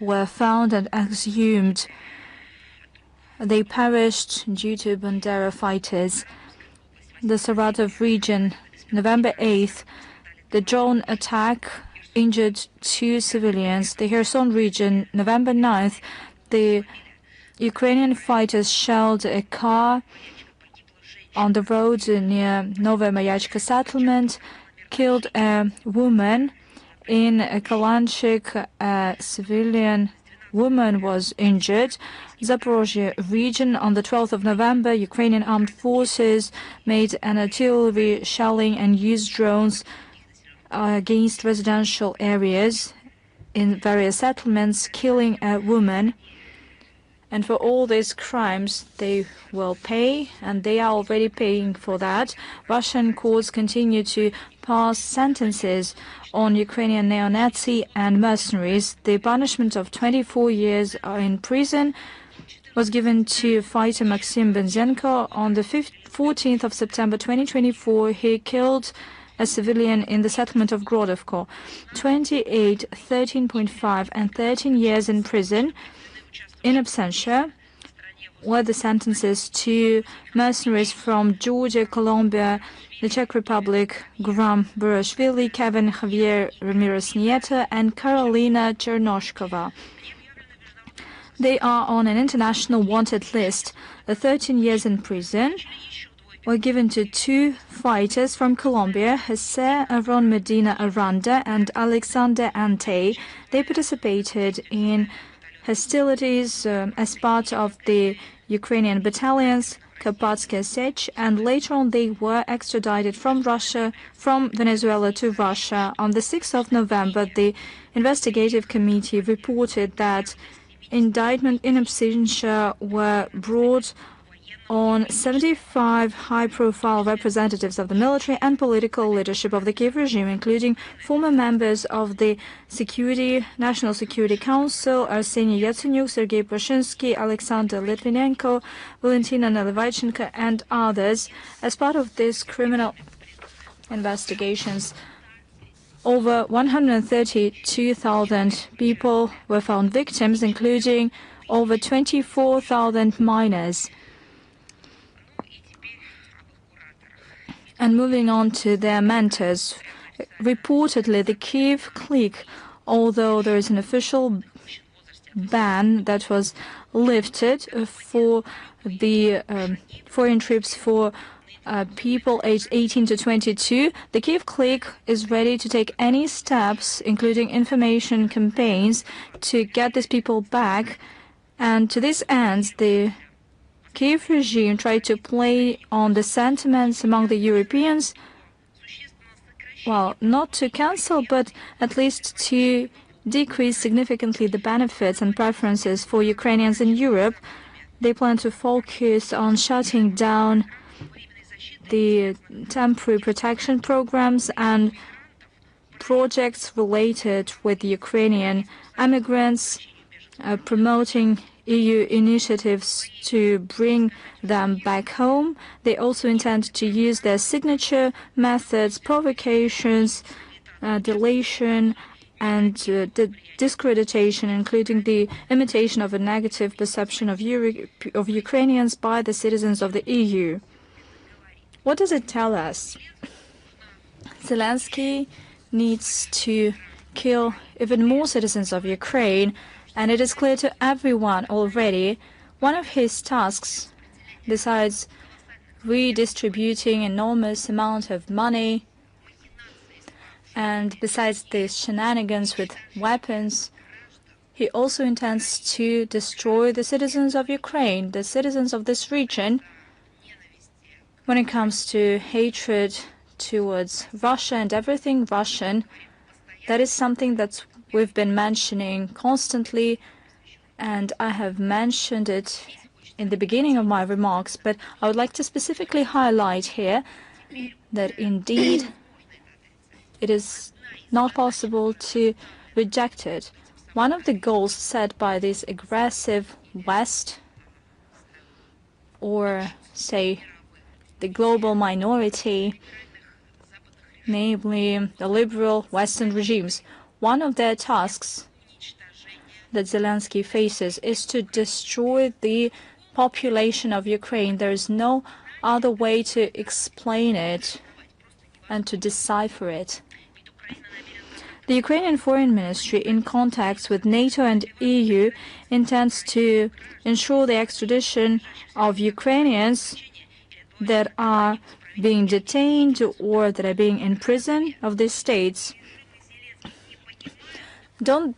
were found and exhumed. They perished due to Bandera fighters. The Saratov region, November 8th, the drone attack injured 2 civilians. The Kherson region, November 9th, the Ukrainian fighters shelled a car on the road near Novaya settlement, killed a woman. In Kalanchik, a civilian woman was injured. Zaporozhye region, on the 12th of November, Ukrainian armed forces made an artillery shelling and used drones against residential areas in various settlements, killing a woman. And for all these crimes, they will pay, and they are already paying for that. Russian courts continue to pass sentences on Ukrainian neo-Nazi and mercenaries. The punishment of 24 years in prison was given to fighter Maxim Benzenko. On the 14th of September 2024, he killed a civilian in the settlement of Grodovko. 28, 13.5, and 13 years in prison in absentia were the sentences to mercenaries from Georgia, Colombia, the Czech Republic, Gram Burashvili, Kevin Javier Ramirez Nieto, and Karolina Chernoshkova. They are on an international wanted list. The 13 years in prison were given to 2 fighters from Colombia, Jose Aron Medina Aranda and Alexander Ante. They participated in hostilities as part of the Ukrainian battalions, Karpatsky Sech, and later on they were extradited from Venezuela to Russia. On the 6th of November, the investigative committee reported that indictment in absentia were brought on 75 high-profile representatives of the military and political leadership of the Kiev regime, including former members of the National Security Council, Arseniy Yatsenyuk, Sergei Pashinsky, Alexander Litvinenko, Valentina Nalyvaichenko, and others. As part of these criminal investigations, over 132,000 people were found victims, including over 24,000 minors. And moving on to their mentors, reportedly the Kiev clique, although there is an official ban that was lifted for the foreign trips for people aged 18 to 22, the Kiev clique is ready to take any steps, including information campaigns, to get these people back. And to this end, the Kiev regime tried to play on the sentiments among the Europeans, well, not to cancel, but at least to decrease significantly the benefits and preferences for Ukrainians in Europe. They plan to focus on shutting down the temporary protection programs and projects related with Ukrainian immigrants, promoting EU initiatives to bring them back home. They also intend to use their signature methods, provocations, delation, and discreditation, including the imitation of a negative perception of Ukrainians by the citizens of the EU. What does it tell us? Zelensky needs to kill even more citizens of Ukraine, and it is clear to everyone already, one of his tasks, besides redistributing enormous amount of money, and besides these shenanigans with weapons, he also intends to destroy the citizens of Ukraine, the citizens of this region. When it comes to hatred towards Russia and everything Russian, that is something that we've been mentioning constantly, and I have mentioned it in the beginning of my remarks, but I would like to specifically highlight here that indeed it is not possible to reject it. One of the goals set by this aggressive West, or say the global minority, namely the liberal Western regimes, one of their tasks that Zelensky faces is to destroy the population of Ukraine. There is no other way to explain it and to decipher it. The Ukrainian Foreign Ministry, in contacts with NATO and EU, intends to ensure the extradition of Ukrainians that are being detained or that are being imprisoned of these states. Don't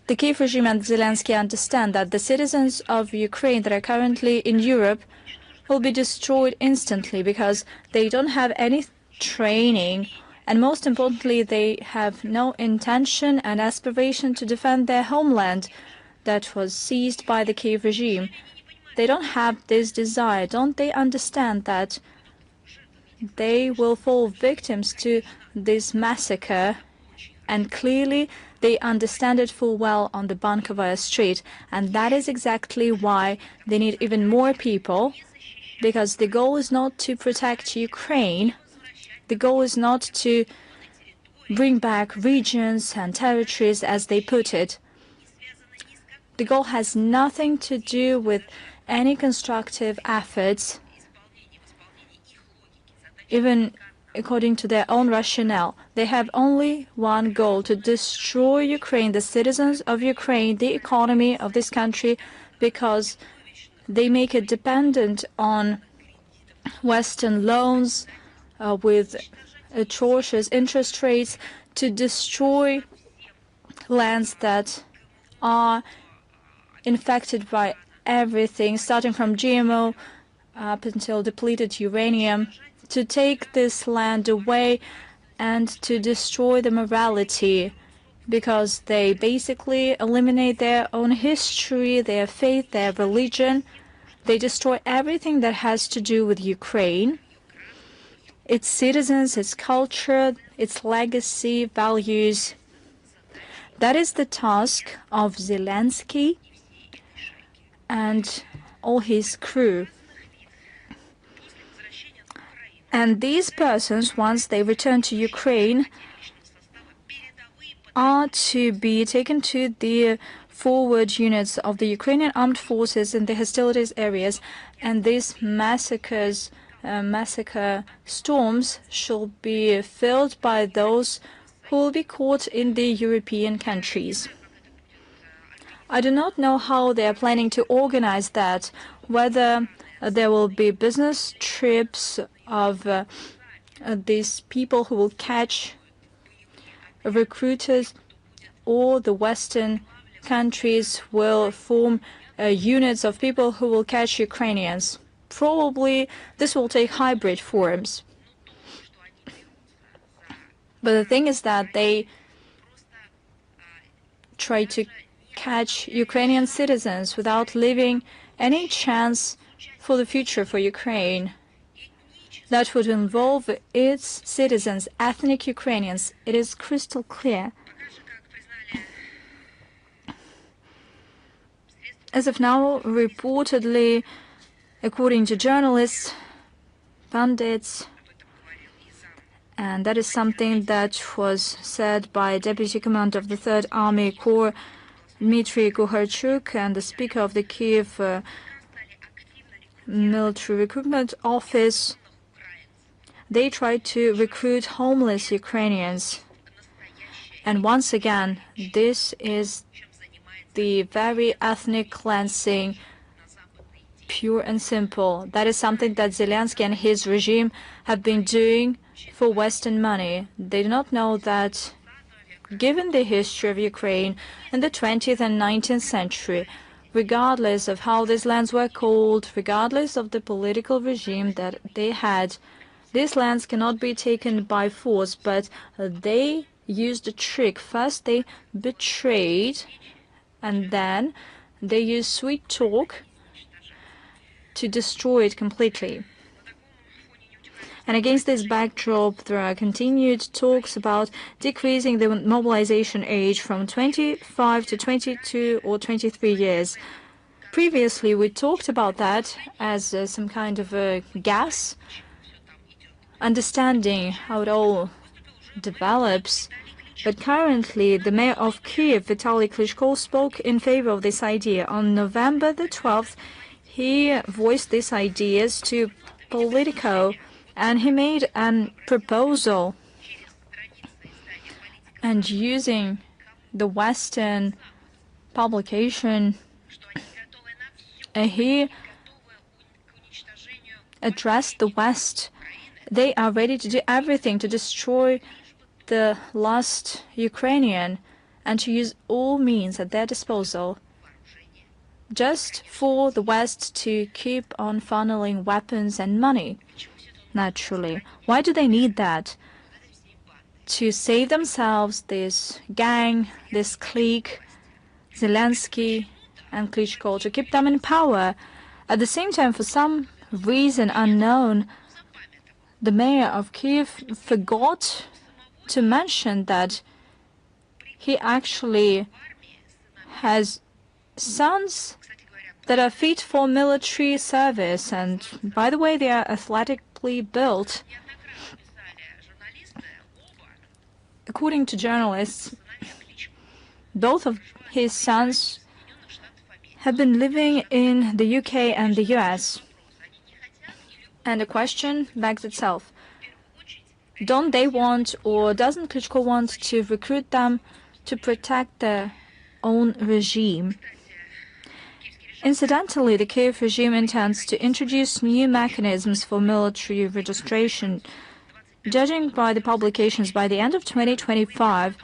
the Kiev regime and Zelensky understand that the citizens of Ukraine that are currently in Europe will be destroyed instantly because they don't have any training, and most importantly, they have no intention and aspiration to defend their homeland that was seized by the Kiev regime. They don't have this desire. Don't they understand that they will fall victims to this massacre? And clearly, they understand it full well on the Bankovaya street. And that is exactly why they need even more people, because the goal is not to protect Ukraine. The goal is not to bring back regions and territories, as they put it. The goal has nothing to do with any constructive efforts, even according to their own rationale. They have only one goal: to destroy Ukraine, the citizens of Ukraine, the economy of this country, because they make it dependent on Western loans with atrocious interest rates, to destroy lands that are infected by everything, starting from GMO up until depleted uranium, to take this land away and to destroy the morality, because they basically eliminate their own history, their faith, their religion. They destroy everything that has to do with Ukraine, its citizens, its culture, its legacy, values. That is the task of Zelensky and all his crew. And these persons, once they return to Ukraine, are to be taken to the forward units of the Ukrainian armed forces in the hostilities areas, and these massacre storms shall be filled by those who will be caught in the European countries. I do not know how they are planning to organize that, whether there will be business trips of these people who will catch recruiters, or the Western countries will form units of people who will catch Ukrainians. Probably this will take hybrid forms. But the thing is that they try to catch Ukrainian citizens without leaving any chance for the future for Ukraine. That would involve its citizens, ethnic Ukrainians. It is crystal clear. As of now, reportedly, according to journalists, pundits, and that is something that was said by Deputy Commander of the 3rd Army Corps, Dmitry Kuharchuk, and the Speaker of the Kiev Military Recruitment Office. They tried to recruit homeless Ukrainians. And once again, this is the very ethnic cleansing, pure and simple. That is something that Zelensky and his regime have been doing for Western money. They do not know that, given the history of Ukraine in the 20th and 19th century, regardless of how these lands were called, regardless of the political regime that they had, these lands cannot be taken by force, but they used a trick. First they betrayed, and then they used sweet talk to destroy it completely. And against this backdrop, there are continued talks about decreasing the mobilization age from 25 to 22 or 23 years. Previously, we talked about that as some kind of a guess, understanding how it all develops. But currently, the mayor of Kiev, Vitaly Klitschko, spoke in favor of this idea. On November the 12th, he voiced these ideas to Politico, and he made a proposal. And using the Western publication, he addressed the West. They are ready to do everything to destroy the last Ukrainian and to use all means at their disposal just for the West to keep on funneling weapons and money, naturally. Why do they need that? To save themselves, this gang, this clique, Zelensky and Klitschko, to keep them in power. At the same time, for some reason unknown, the mayor of Kiev forgot to mention that he actually has sons that are fit for military service, and by the way, they are athletically built. According to journalists, both of his sons have been living in the UK and the US. And the question begs itself. Don't they want, or doesn't Klitschko want to recruit them to protect their own regime? Incidentally, the Kiev regime intends to introduce new mechanisms for military registration. Judging by the publications, by the end of 2025,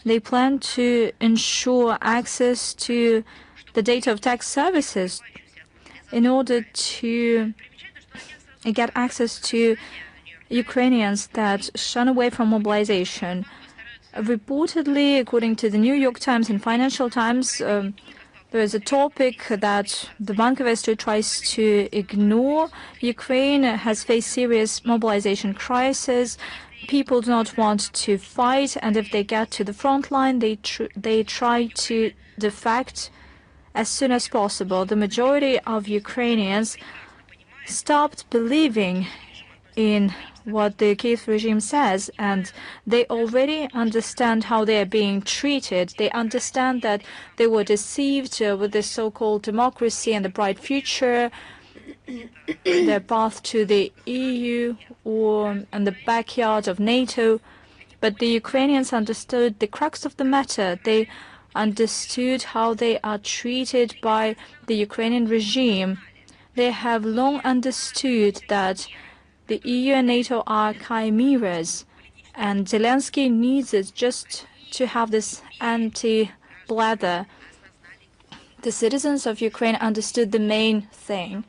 they plan to ensure access to the data of tax services in order to get access to Ukrainians that shun away from mobilization. Reportedly, according to the New York Times and Financial Times, there is a topic that the Bank of Esther tries to ignore. Ukraine has faced serious mobilization crisis. People do not want to fight, and if they get to the front line, they try to defect as soon as possible. The majority of Ukrainians stopped believing in what the Kiev regime says, and they already understand how they are being treated. They understand that they were deceived with the so-called democracy and the bright future, their path to the EU or in the backyard of NATO. But the Ukrainians understood the crux of the matter. They understood how they are treated by the Ukrainian regime. They have long understood that the EU and NATO are chimeras, and Zelensky needs it just to have this anti-blather. The citizens of Ukraine understood the main thing.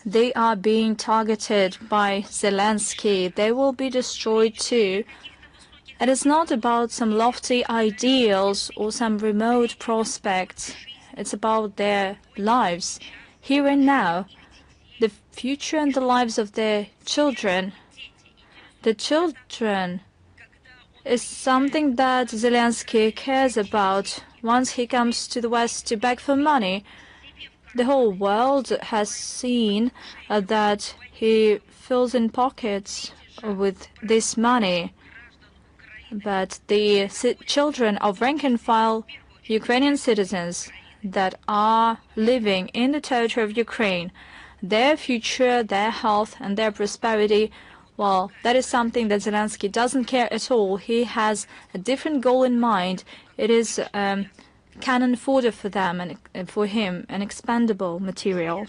They are being targeted by Zelensky. They will be destroyed too. It is not about some lofty ideals or some remote prospects. It's about their lives, here and now. The future and the lives of their children. The children is something that Zelensky cares about. Once he comes to the West to beg for money, the whole world has seen that he fills in pockets with this money. But the children of rank-and-file Ukrainian citizens that are living in the territory of Ukraine, their future, their health, and their prosperity, well, that is something that Zelensky doesn't care at all. He has a different goal in mind. It is cannon fodder for them and for him, an expendable material.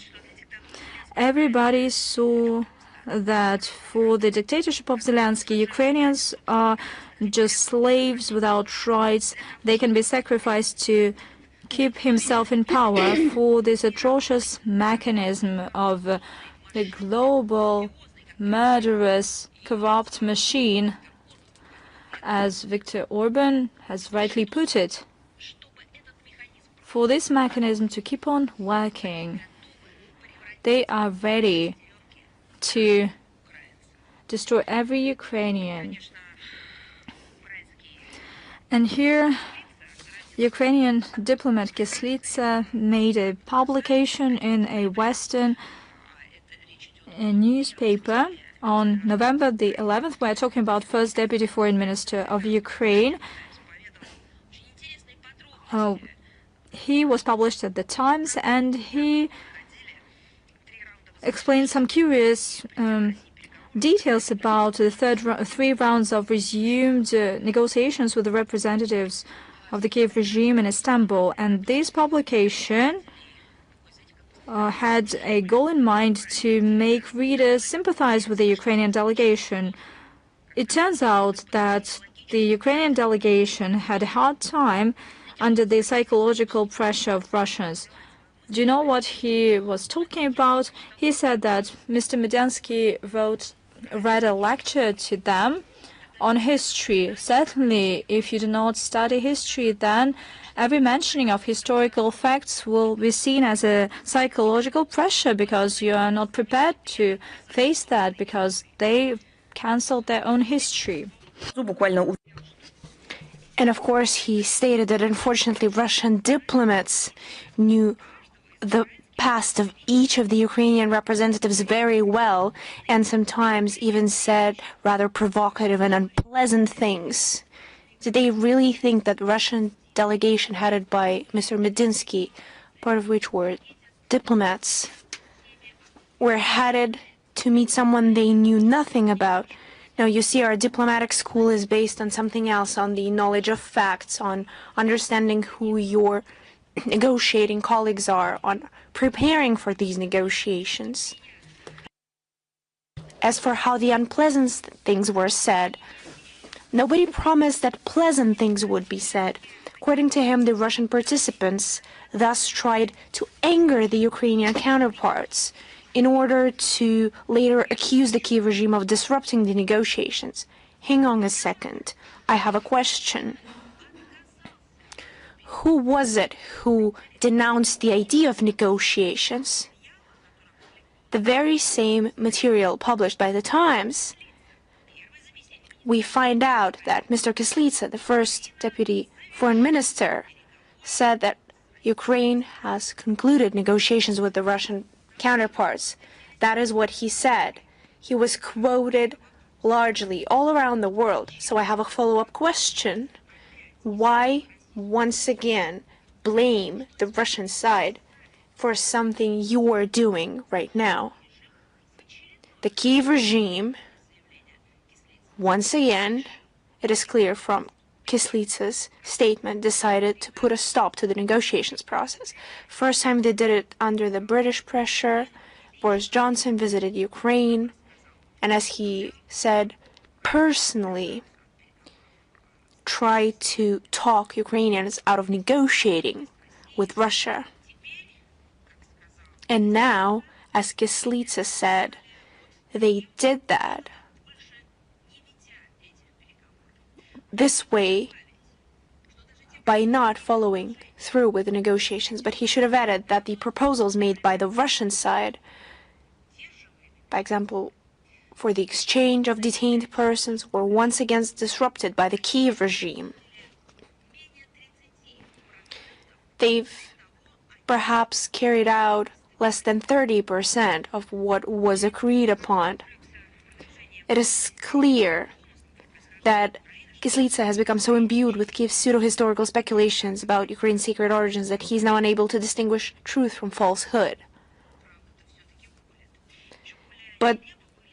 Everybody saw that for the dictatorship of Zelensky, Ukrainians are just slaves without rights. They can be sacrificed to keep himself in power. For this atrocious mechanism of the global, murderous, corrupt machine, as Viktor Orban has rightly put it. For this mechanism to keep on working, they are ready to destroy every Ukrainian. And here, Ukrainian diplomat Kislitsa made a publication in a Western newspaper On November the 11th, we're talking about First Deputy Foreign Minister of Ukraine. He was published at the Times, and he explained some curious details about the three rounds of resumed negotiations with the representatives of the Kiev regime in Istanbul. And this publication had a goal in mind to make readers sympathize with the Ukrainian delegation. It turns out that the Ukrainian delegation had a hard time under the psychological pressure of Russians. Do you know what he was talking about? He said that Mr. Mediansky read a lecture to them on history. Certainly, if you do not study history, then every mentioning of historical facts will be seen as a psychological pressure because you are not prepared to face that because they canceled their own history. And of course, he stated that unfortunately Russian diplomats knew the past of each of the Ukrainian representatives very well, and sometimes even said rather provocative and unpleasant things. Did they really think that Russian delegation headed by Mr. Medinsky, part of which were diplomats, were headed to meet someone they knew nothing about? Now, you see, our diplomatic school is based on something else, on the knowledge of facts, on understanding who your negotiating colleagues are, on preparing for these negotiations. As for how the unpleasant things were said, nobody promised that pleasant things would be said. According to him, the Russian participants thus tried to anger the Ukrainian counterparts in order to later accuse the Kiev regime of disrupting the negotiations. Hang on a second. I have a question. Who was it who denounced the idea of negotiations? The very same material published by the Times. We find out that Mr. Kyslytsya, the first deputy foreign minister, said that Ukraine has concluded negotiations with the Russian counterparts. That is what he said. He was quoted largely all around the world. So I have a follow-up question. Why once again blame the Russian side for something you are doing right now? The Kiev regime, once again, it is clear from Kyslytsa's statement, decided to put a stop to the negotiations process. First time they did it under the British pressure. Boris Johnson visited Ukraine, and as he said, personally try to talk Ukrainians out of negotiating with Russia. And now, as Kyslytsya said, they did that this way by not following through with the negotiations. But he should have added that the proposals made by the Russian side, by example, for the exchange of detained persons, were once again disrupted by the Kiev regime. They've perhaps carried out less than 30% of what was agreed upon. It is clear that Kyslytsya has become so imbued with Kiev's pseudo-historical speculations about Ukraine's secret origins that he's now unable to distinguish truth from falsehood. But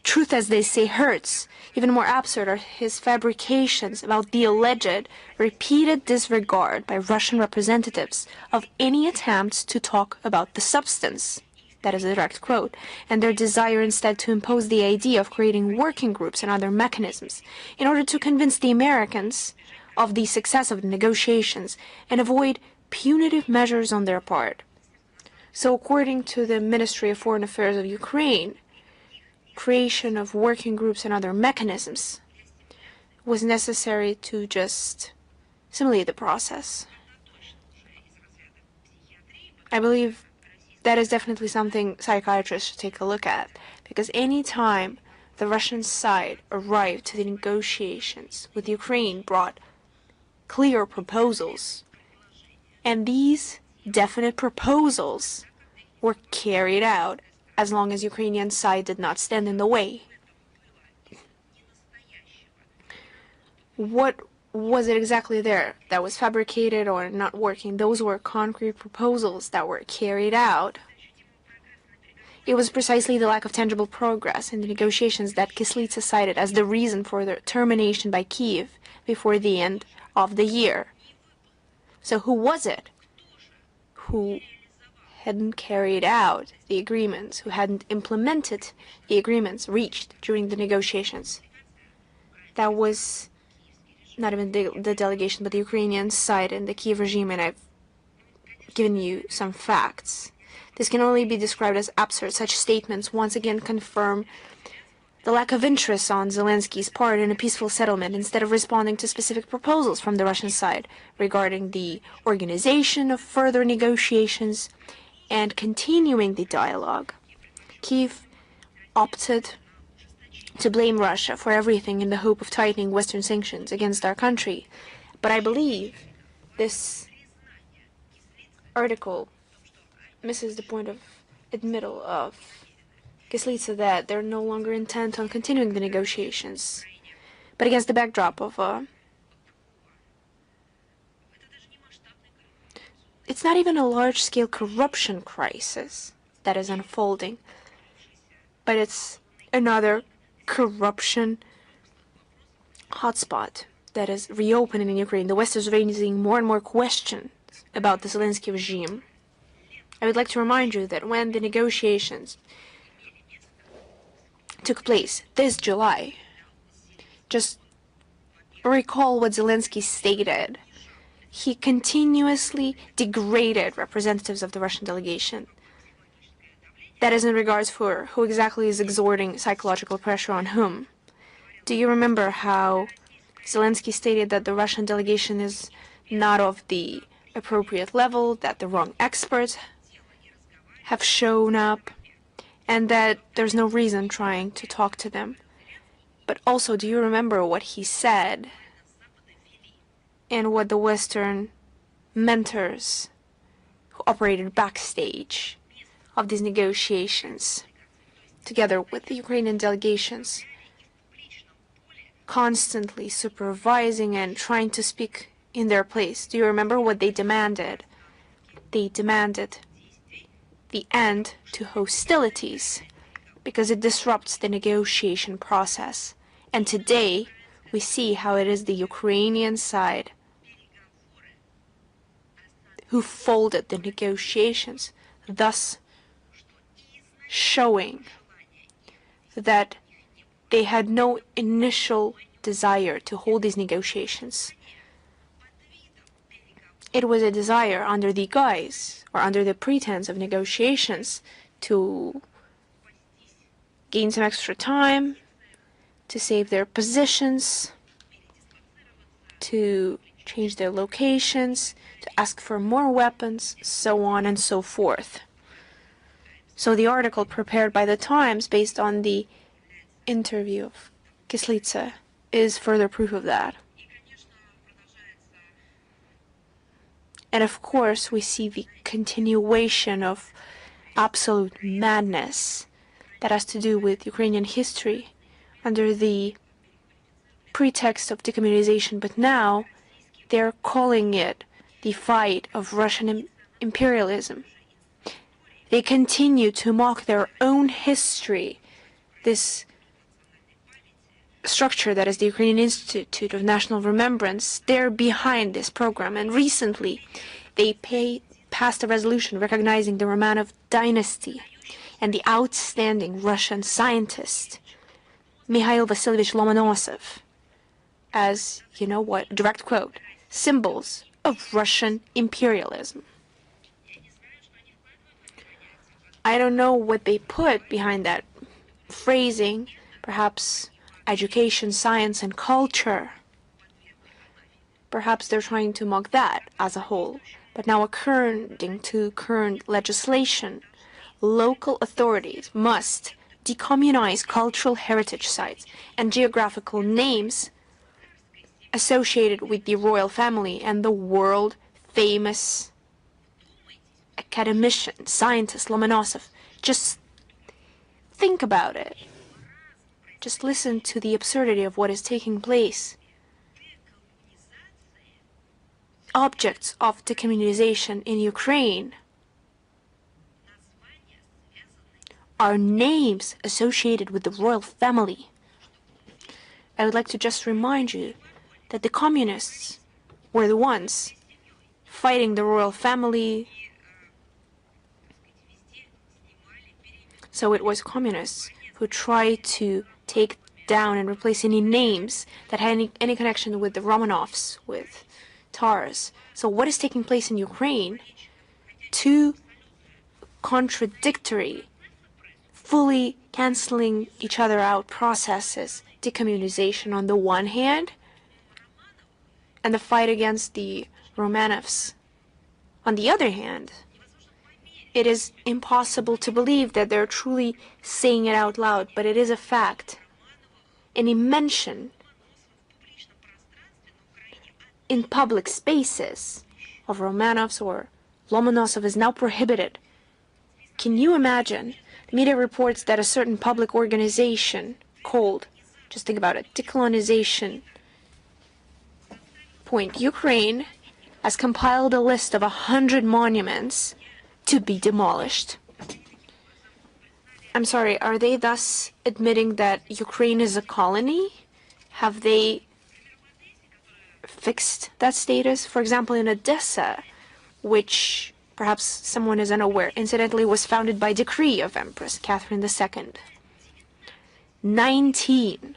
truth, as they say, hurts. Even more absurd are his fabrications about the alleged repeated disregard by Russian representatives of any attempts to talk about the substance. That is a direct quote, and their desire instead to impose the idea of creating working groups and other mechanisms in order to convince the Americans of the success of the negotiations and avoid punitive measures on their part. So according to the Ministry of Foreign Affairs of Ukraine, creation of working groups and other mechanisms was necessary to just simulate the process. I believe that is definitely something psychiatrists should take a look at, because any time the Russian side arrived to the negotiations with Ukraine brought clear proposals, and these definite proposals were carried out as long as Ukrainian side did not stand in the way. What was it exactly there that was fabricated or not working? Those were concrete proposals that were carried out. It was precisely the lack of tangible progress in the negotiations that Kislitsa cited as the reason for their termination by Kiev before the end of the year. So who was it who hadn't carried out the agreements, who hadn't implemented the agreements reached during the negotiations? That was not even the delegation, but the Ukrainian side and the Kiev regime, and I've given you some facts. This can only be described as absurd. Such statements once again confirm the lack of interest on Zelensky's part in a peaceful settlement, instead of responding to specific proposals from the Russian side regarding the organization of further negotiations and continuing the dialogue. Kiev opted to blame Russia for everything in the hope of tightening Western sanctions against our country. But I believe this article misses the point of admittal of Kislitsa that they're no longer intent on continuing the negotiations. But against the backdrop of it's not even a large-scale corruption crisis that is unfolding, but it's another corruption hotspot that is reopening in Ukraine. The West is raising more and more questions about the Zelensky regime. I would like to remind you that when the negotiations took place this July, just recall what Zelensky stated. He continuously degraded representatives of the Russian delegation. That is in regards for who exactly is exerting psychological pressure on whom. Do you remember how Zelensky stated that the Russian delegation is not of the appropriate level, that the wrong experts have shown up, and that there's no reason trying to talk to them? But also, do you remember what he said and what the Western mentors who operated backstage of these negotiations, together with the Ukrainian delegations, constantly supervising and trying to speak in their place? Do you remember what they demanded? They demanded the end to hostilities because it disrupts the negotiation process. And today, we see how it is the Ukrainian side who folded the negotiations, thus showing that they had no initial desire to hold these negotiations. It was a desire under the guise or under the pretense of negotiations to gain some extra time, to save their positions, to change their locations, to ask for more weapons, so on and so forth. So the article prepared by the Times based on the interview of Kislitsa is further proof of that. And of course, we see the continuation of absolute madness that has to do with Ukrainian history under the pretext of decommunization, but now they're calling it the fight of Russian imperialism. They continue to mock their own history, this structure that is the Ukrainian Institute of National Remembrance. They're behind this program, and recently they passed a resolution recognizing the Romanov dynasty and the outstanding Russian scientist Mikhail Vasilyevich Lomonosov as, you know what, direct quote, symbols of Russian imperialism. I don't know what they put behind that phrasing, perhaps education, science, and culture. Perhaps they're trying to mock that as a whole. But now, according to current legislation, local authorities must decommunize cultural heritage sites and geographical names associated with the royal family and the world-famous academician, scientist Lomonosov. Just think about it. Just listen to the absurdity of what is taking place. objects of decommunization in Ukraine are names associated with the royal family. I would like to just remind you that the communists were the ones fighting the royal family. So it was communists who tried to take down and replace any names that had any connection with the Romanovs, with Tars. So what is taking place in Ukraine? Two contradictory, fully canceling each other out processes. Decommunization on the one hand, and the fight against the Romanovs on the other hand. It is impossible to believe that they're truly saying it out loud, but it is a fact. Any mention in public spaces of Romanovs or Lomonosov is now prohibited. Can you imagine? The media reports that a certain public organization called, just think about it, Decolonization Point Ukraine has compiled a list of 100 monuments to be demolished. I'm sorry, are they thus admitting that Ukraine is a colony? Have they fixed that status? For example, in Odessa, which perhaps someone is unaware, incidentally was founded by decree of Empress Catherine II. 19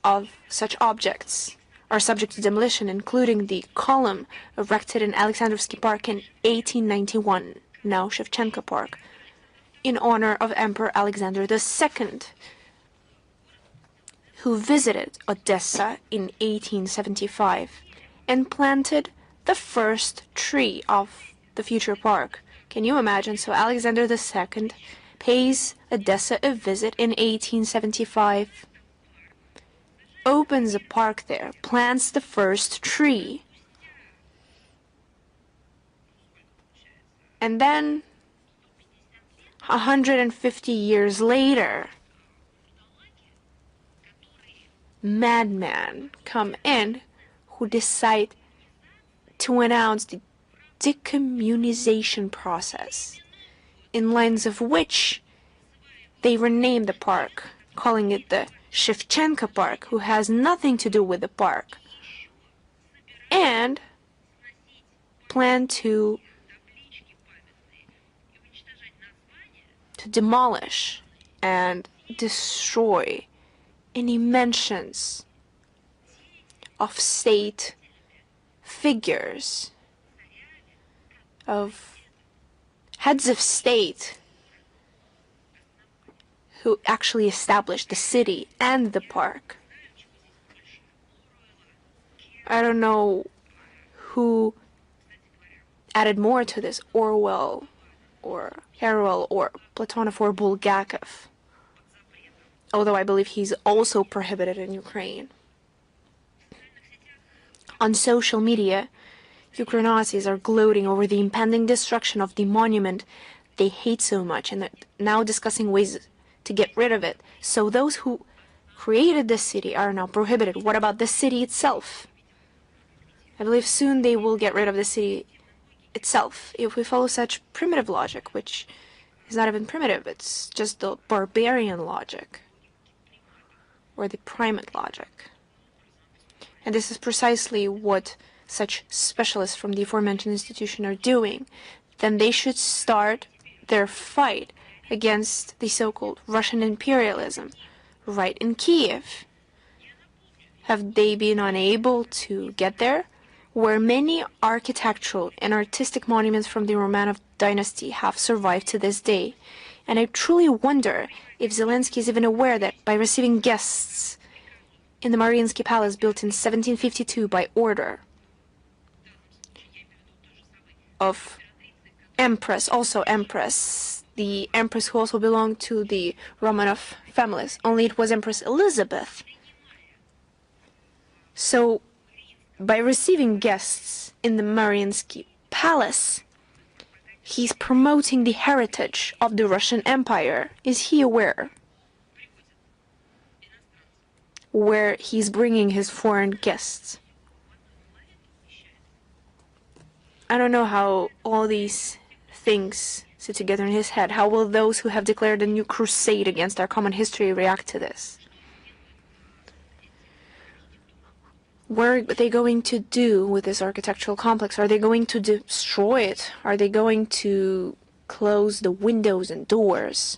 of such objects are subject to demolition, including the column erected in Alexandrovsky Park in 1891, now Shevchenko Park, in honor of Emperor Alexander II, who visited Odessa in 1875 and planted the first tree of the future park. Can you imagine? So Alexander II pays Odessa a visit in 1875, opens a park there, plants the first tree, and then 150 years later, madmen come in who decide to announce the decommunization process, in lines of which they rename the park, calling it the Shevchenko Park, who has nothing to do with the park, and plan to demolish and destroy any mentions of state figures, of heads of state who actually established the city and the park. I don't know who added more to this, Orwell or Harwell or Platonov or Bulgakov, although I believe he's also prohibited in Ukraine. On social media, Ukrainazis are gloating over the impending destruction of the monument they hate so much, and they're now discussing ways to get rid of it. So those who created the city are now prohibited. What about the city itself? I believe soon they will get rid of the city itself, if we follow such primitive logic, which is not even primitive, it's just the barbarian logic, or the primate logic. And this is precisely what such specialists from the aforementioned institution are doing. Then they should start their fight against the so-called Russian imperialism right in Kiev. Have they been unable to get there? Where many architectural and artistic monuments from the Romanov dynasty have survived to this day. And I truly wonder if Zelensky is even aware that by receiving guests in the Mariinsky Palace built in 1752 by order of Empress, also Empress, the Empress who also belonged to the Romanov families, only it was Empress Elizabeth. So, by receiving guests in the Mariinsky Palace, he's promoting the heritage of the Russian Empire. Is he aware? Where he's bringing his foreign guests. I don't know how all these things sit together in his head. How will those who have declared a new crusade against our common history react to this? What are they going to do with this architectural complex? Are they going to destroy it? Are they going to close the windows and doors?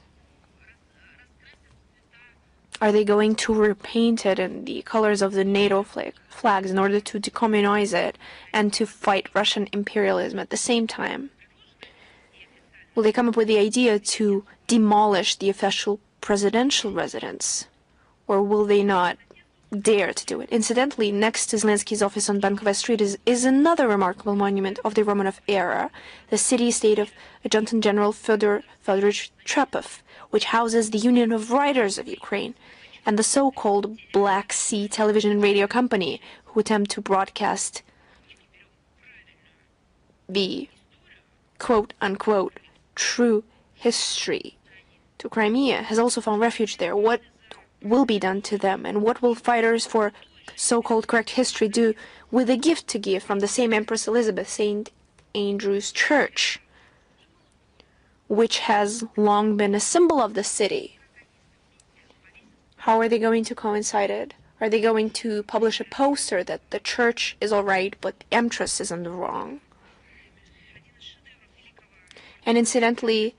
Are they going to repaint it in the colors of the NATO flags in order to decommunize it and to fight Russian imperialism at the same time? Will they come up with the idea to demolish the official presidential residence? Or will they not dare to do it? Incidentally, next to Zelensky's office on Bankova Street is another remarkable monument of the Romanov era, the city-state of Adjutant General Fyodor Fedorovich Trepov, which houses the Union of Writers of Ukraine and the so-called Black Sea Television and Radio Company, who attempt to broadcast the quote-unquote true history to Crimea, has also found refuge there. What will be done to them, and what will fighters for so-called correct history do with a gift to give from the same Empress Elizabeth St. Andrew's Church, which has long been a symbol of the city? How are they going to coincide it? Are they going to publish a poster that the church is all right, but the Empress is in the wrong? And incidentally,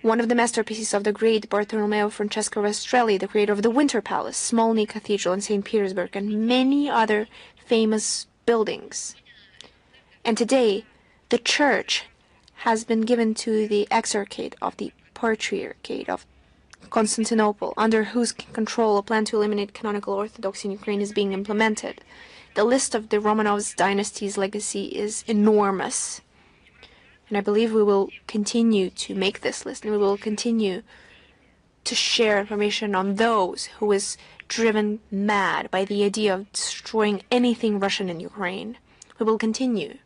one of the masterpieces of the great Bartolomeo Francesco Rastrelli, the creator of the Winter Palace, Smolny Cathedral in St. Petersburg, and many other famous buildings. And today, the church has been given to the Exarchate of the Patriarchate of Constantinople, under whose control a plan to eliminate canonical Orthodoxy in Ukraine is being implemented. The list of the Romanovs dynasty's legacy is enormous. And I believe we will continue to make this list, and we will continue to share information on those who is driven mad by the idea of destroying anything Russian in Ukraine. We will continue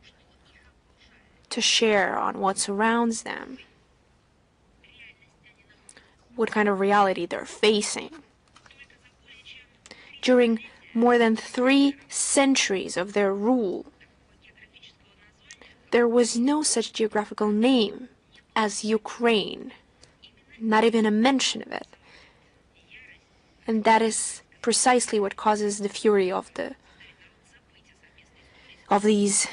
to share on what surrounds them, what kind of reality they're facing. During more than 3 centuries of their rule, there was no such geographical name as Ukraine, not even a mention of it. And that is precisely what causes the fury of these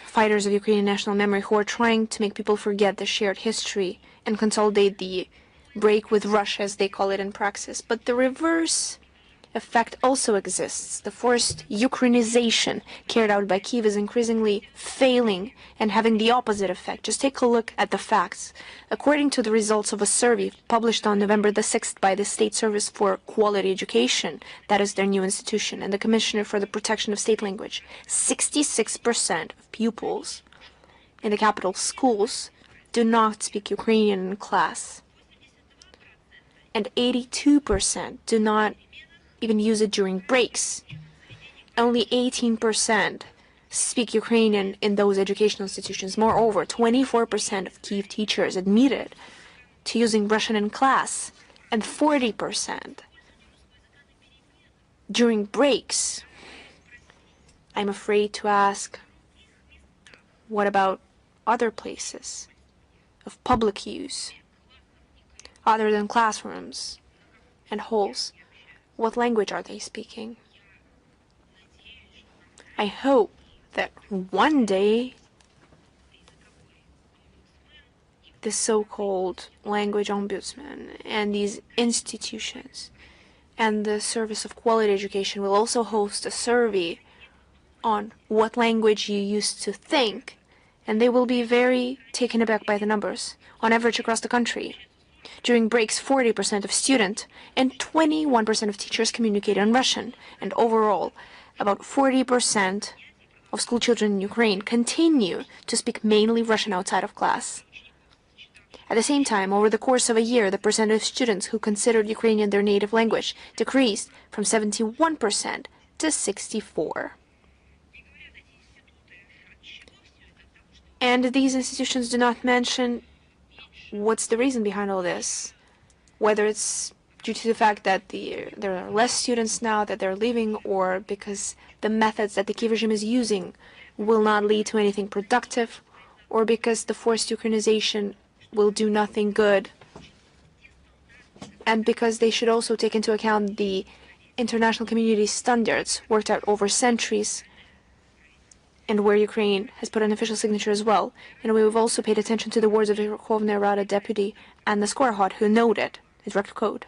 fighters of Ukrainian national memory, who are trying to make people forget the shared history and consolidate the break with Russia, as they call it in praxis. But the reverse effect also exists. The forced Ukrainization carried out by Kyiv is increasingly failing and having the opposite effect. Just take a look at the facts. According to the results of a survey published on November the 6th by the State Service for Quality Education, that is their new institution, and the Commissioner for the Protection of State Language, 66% of pupils in the capital schools do not speak Ukrainian in class, and 82% do not even use it during breaks. Only 18% speak Ukrainian in those educational institutions. Moreover, 24% of Kyiv teachers admitted to using Russian in class, and 40% during breaks. I'm afraid to ask, what about other places of public use, other than classrooms and halls? What language are they speaking? I hope that one day the so-called language ombudsman and these institutions and the Service of Quality Education will also host a survey on what language you used to think, and they will be very taken aback by the numbers. On average across the country, during breaks, 40% of students and 21% of teachers communicate in Russian, and overall, about 40% of school children in Ukraine continue to speak mainly Russian outside of class. At the same time, over the course of a year, the percentage of students who considered Ukrainian their native language decreased from 71% to 64%. And these institutions do not mention what's the reason behind all this, whether it's due to the fact that there are less students now that they're leaving, or because the methods that the Kyiv regime is using will not lead to anything productive, or because the forced Ukrainization will do nothing good, and because they should also take into account the international community standards worked out over centuries, and where Ukraine has put an official signature as well. And we've also paid attention to the words of the Verkhovna Rada deputy Anna Skorhod, who noted, his direct quote,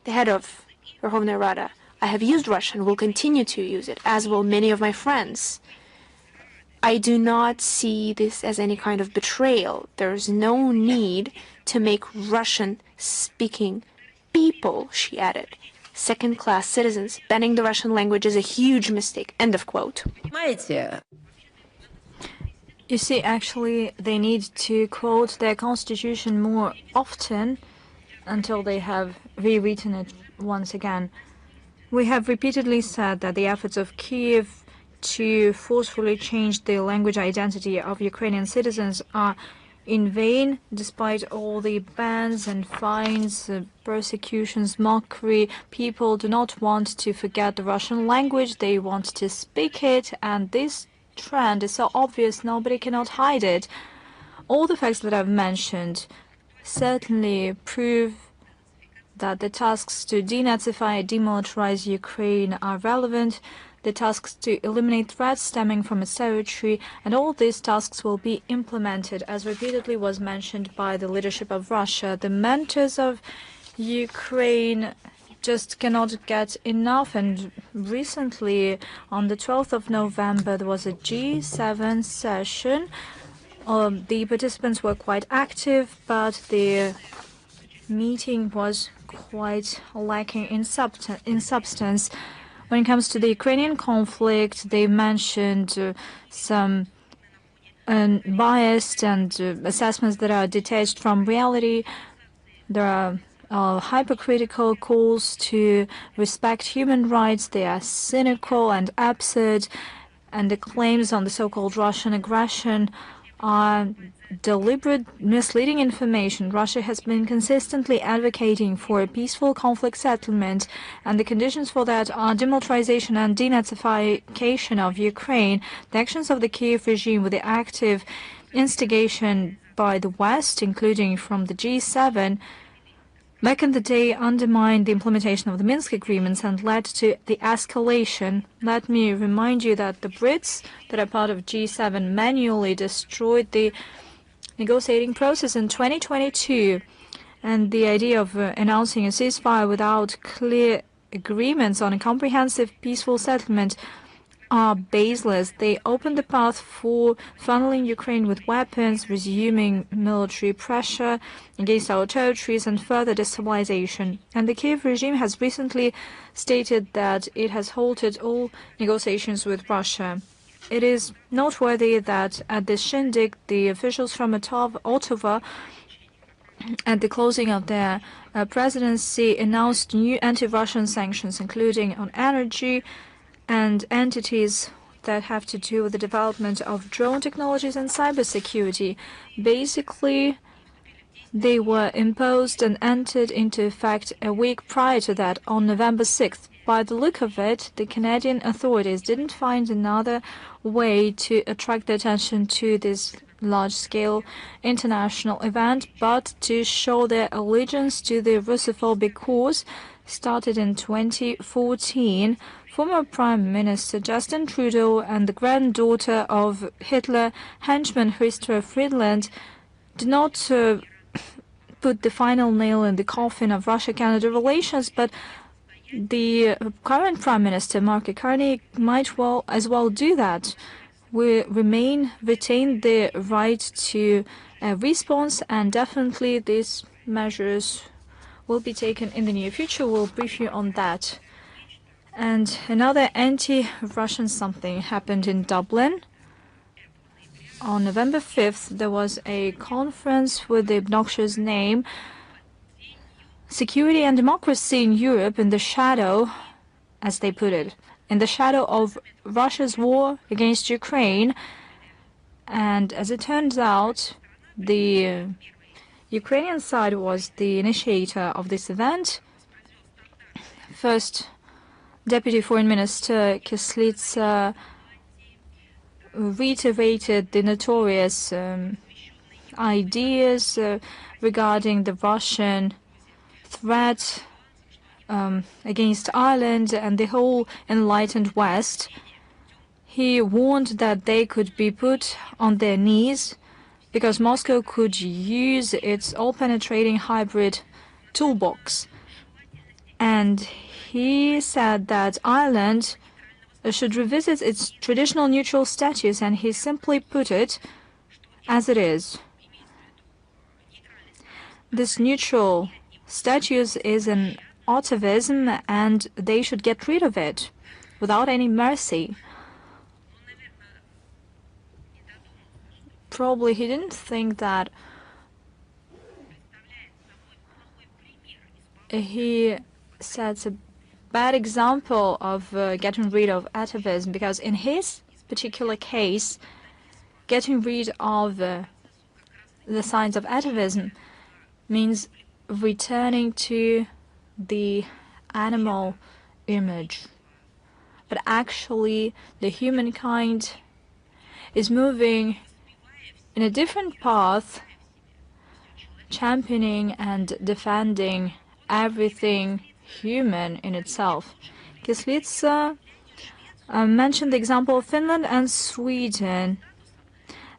the head of Verkhovna Rada, I have used Russian, will continue to use it, as will many of my friends. I do not see this as any kind of betrayal. There is no need to make Russian-speaking people, she added, second-class citizens. Banning the Russian language is a huge mistake. End of quote. You see, actually, they need to quote their constitution more often until they have rewritten it once again. We have repeatedly said that the efforts of Kiev to forcefully change the language identity of Ukrainian citizens are in vain, despite all the bans and fines, persecutions, mockery. People do not want to forget the Russian language. They want to speak it, and this trend is so obvious nobody cannot hide it. All the facts that I've mentioned certainly prove that the tasks to denazify and demilitarize Ukraine are relevant, the tasks to eliminate threats stemming from its territory, and all these tasks will be implemented, as repeatedly was mentioned by the leadership of Russia. The mentors of Ukraine just cannot get enough, and recently, on the 12th of November, there was a G7 session. The participants were quite active, but the meeting was quite lacking in substance. When it comes to the Ukrainian conflict, they mentioned some biased and assessments that are detached from reality. There are hypocritical calls to respect human rights. They are cynical and absurd, and the claims on the so-called Russian aggression are deliberate, misleading information. Russia has been consistently advocating for a peaceful conflict settlement, and the conditions for that are demilitarization and denazification of Ukraine. The actions of the Kiev regime, with the active instigation by the West, including from the G7, back in the day, undermined the implementation of the Minsk agreements and led to the escalation. Let me remind you that the Brits, that are part of G7, manually destroyed the negotiating process in 2022. And the idea of announcing a ceasefire without clear agreements on a comprehensive peaceful settlement are baseless. They open the path for funneling Ukraine with weapons, resuming military pressure against our territories, and further destabilization. And the Kiev regime has recently stated that it has halted all negotiations with Russia. It is noteworthy that at this shindig, the officials from Ottawa, at the closing of their presidency, announced new anti-Russian sanctions, including on energy and entities that have to do with the development of drone technologies and cybersecurity. Basically, they were imposed and entered into effect a week prior to that, on November 6th. By the look of it, the Canadian authorities didn't find another way to attract the attention to this large-scale international event, but to show their allegiance to the Russophobic cause started in 2014. Former Prime Minister Justin Trudeau and the granddaughter of Hitler henchman Christopher Friedland did not put the final nail in the coffin of Russia-Canada relations, but the current Prime Minister, Mark Carney, might as well do that. We retain the right to a response, and definitely these measures will be taken in the near future. We'll brief you on that. And another anti-Russian something happened in Dublin. On November 5th, there was a conference with the obnoxious name Security and Democracy in Europe in the shadow, as they put it, in the shadow of Russia's war against Ukraine. And as it turns out, the Ukrainian side was the initiator of this event. First, Deputy Foreign Minister Kislitsa reiterated the notorious ideas regarding the Russian threat against Ireland and the whole enlightened West. He warned that they could be put on their knees because Moscow could use its all-penetrating hybrid toolbox. And he said that Ireland should revisit its traditional neutral status, and he simply put it as it is. This neutral status is an atavism, and they should get rid of it without any mercy. Probably he didn't think that he sets a bad example of getting rid of atavism, because in his particular case, getting rid of the signs of atavism means returning to the animal image. But actually, the humankind is moving in a different path, championing and defending everything human in itself. Kислitsa mentioned the example of Finland and Sweden.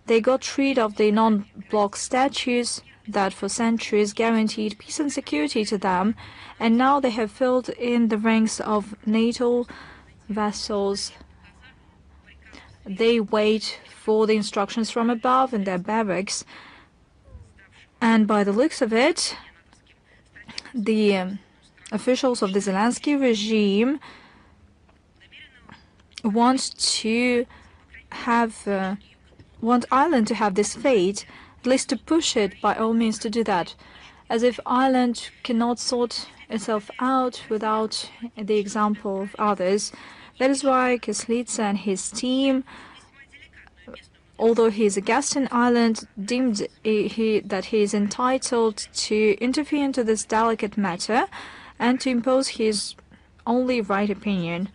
They got rid of the non-block statues that for centuries guaranteed peace and security to them, and now they have filled in the ranks of NATO vessels. They wait for the instructions from above in their barracks, and by the looks of it, the officials of the Zelensky regime want Ireland to have this fate, at least to push it by all means to do that, as if Ireland cannot sort itself out without the example of others. That is why Kислitsa and his team, although he is a guest in Ireland, deemed that he is entitled to interfere into this delicate matter and to impose his only right opinion.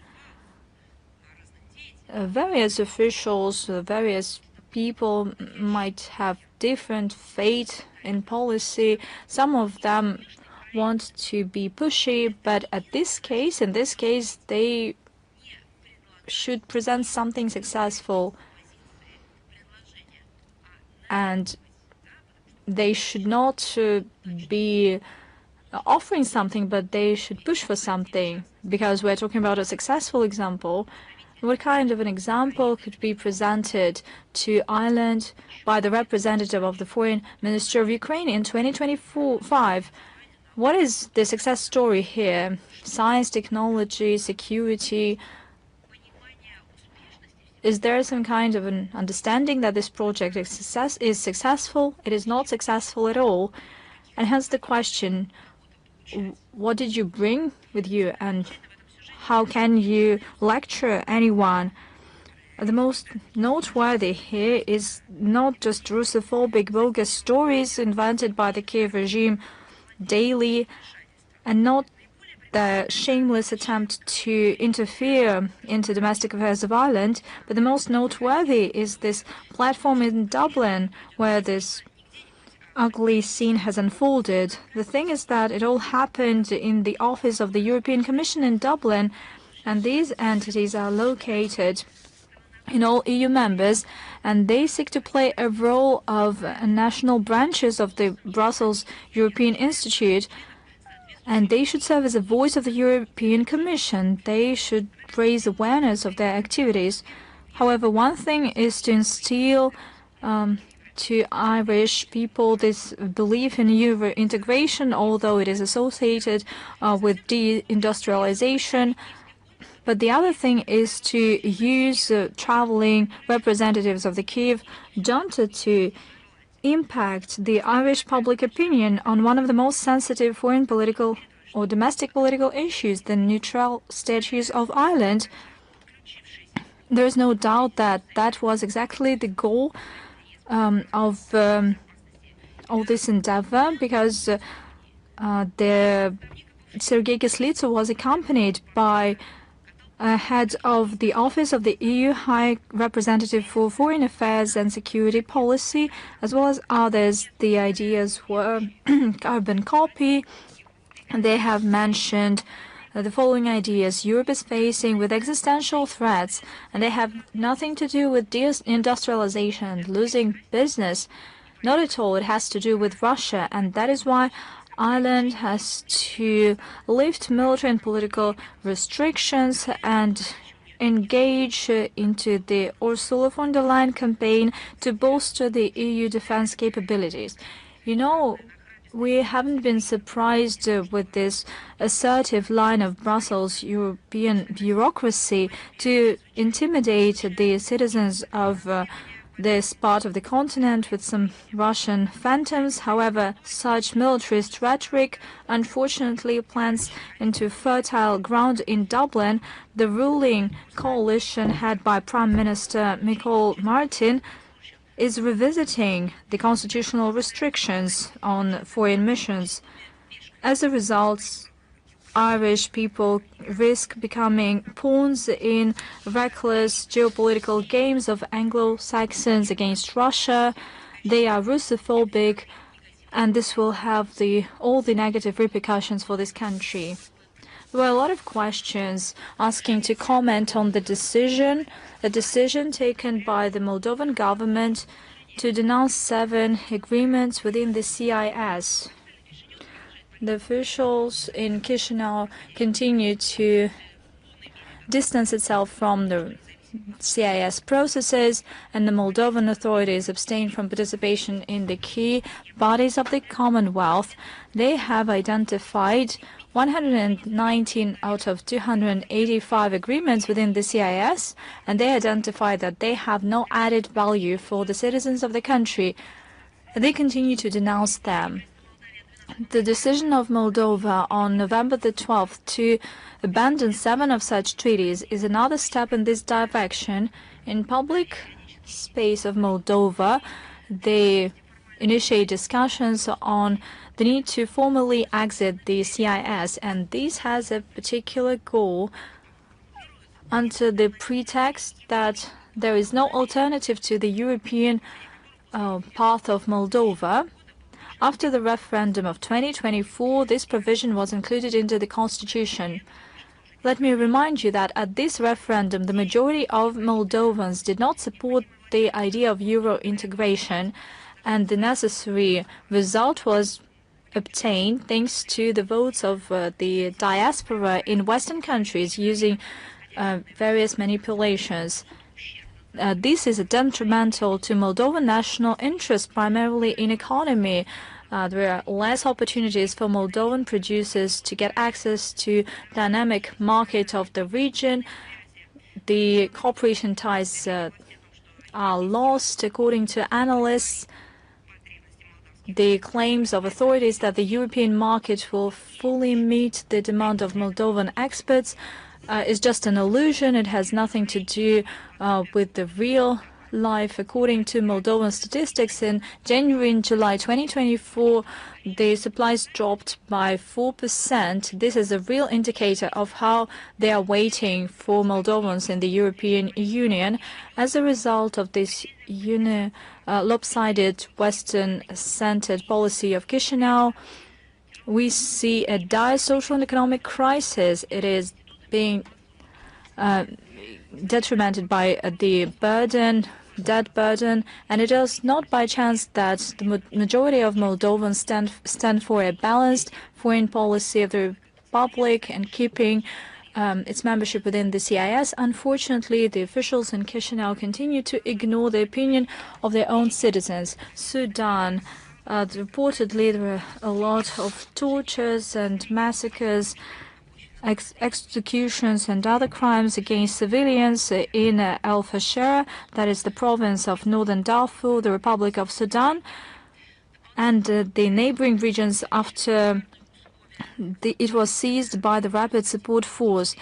Various officials, various people might have different fate in policy. Some of them want to be pushy, but in this case, they should present something successful, and they should not be offering something, but they should push for something, because we're talking about a successful example. What kind of an example could be presented to Ireland by the representative of the Foreign Minister of Ukraine in 2025? What is the success story here? Science, technology, security. Is there some kind of an understanding that this project is successful? It is not successful at all. And hence the question, what did you bring with you, and how can you lecture anyone? The most noteworthy here is not just Russophobic bogus stories invented by the Kiev regime daily, and not the shameless attempt to interfere into domestic affairs of Ireland, but the most noteworthy is this platform in Dublin where this ugly scene has unfolded. The thing is that it all happened in the office of the European Commission in Dublin, and these entities are located in all EU members, and they seek to play a role of national branches of the Brussels European Institute, and they should serve as a voice of the European Commission. They should raise awareness of their activities. However, one thing is to instill to Irish people this belief in Euro integration, although it is associated with deindustrialization. But the other thing is to use traveling representatives of the Kiev junta to impact the Irish public opinion on one of the most sensitive foreign political or domestic political issues, the neutral status of Ireland. There is no doubt that that was exactly the goal of all this endeavor, because Sergei Kислitsa was accompanied by head of the Office of the EU High Representative for Foreign Affairs and Security Policy, as well as others. The ideas were carbon copy. They have mentioned the following ideas. Europe is facing with existential threats, and they have nothing to do with deindustrialization and losing business. Not at all. It has to do with Russia, and that is why Ireland has to lift military and political restrictions and engage into the Ursula von der Leyen campaign to bolster the EU defense capabilities. You know, we haven't been surprised with this assertive line of Brussels European bureaucracy to intimidate the citizens of this part of the continent with some Russian phantoms. However, such militarist rhetoric unfortunately plants into fertile ground in Dublin. The ruling coalition headed by Prime Minister Michael Martin is revisiting the constitutional restrictions on foreign missions. As a result, Irish people risk becoming pawns in reckless geopolitical games of Anglo-Saxons against Russia. They are Russophobic, and this will have all the negative repercussions for this country. There were a lot of questions asking to comment on the decision taken by the Moldovan government to denounce 7 agreements within the CIS. The officials in Chisinau continue to distance itself from the CIS processes, and the Moldovan authorities abstain from participation in the key bodies of the Commonwealth. They have identified 119 out of 285 agreements within the CIS, and they identify that they have no added value for the citizens of the country. They continue to denounce them. The decision of Moldova on November the 12th to abandon 7 of such treaties is another step in this direction. In public space of Moldova, they initiate discussions on the need to formally exit the CIS, and this has a particular goal under the pretext that there is no alternative to the European path of Moldova. After the referendum of 2024, this provision was included into the constitution. Let me remind you that at this referendum, the majority of Moldovans did not support the idea of Euro integration, and the necessary result was obtained thanks to the votes of the diaspora in Western countries using various manipulations. This is detrimental to Moldovan national interests, primarily in economy. There are less opportunities for Moldovan producers to get access to dynamic market of the region. The cooperation ties are lost, according to analysts. The claims of authorities that the European market will fully meet the demand of Moldovan experts is just an illusion. It has nothing to do with the real life. According to Moldovan statistics, in January and July 2024, the supplies dropped by 4%. This is a real indicator of how they are waiting for Moldovans in the European Union. As a result of this lopsided Western-centered policy of Chisinau, we see a dire social and economic crisis. It is being detrimented by the debt burden, and it is not by chance that the majority of Moldovans stand for a balanced foreign policy of the Republic and keeping its membership within the CIS. Unfortunately, the officials in Chisinau continue to ignore the opinion of their own citizens. Sudan, reportedly there were a lot of tortures and massacres, executions and other crimes against civilians in El Fasher, that is the province of Northern Darfur, the Republic of Sudan, and the neighboring regions after it was seized by the Rapid Support Force,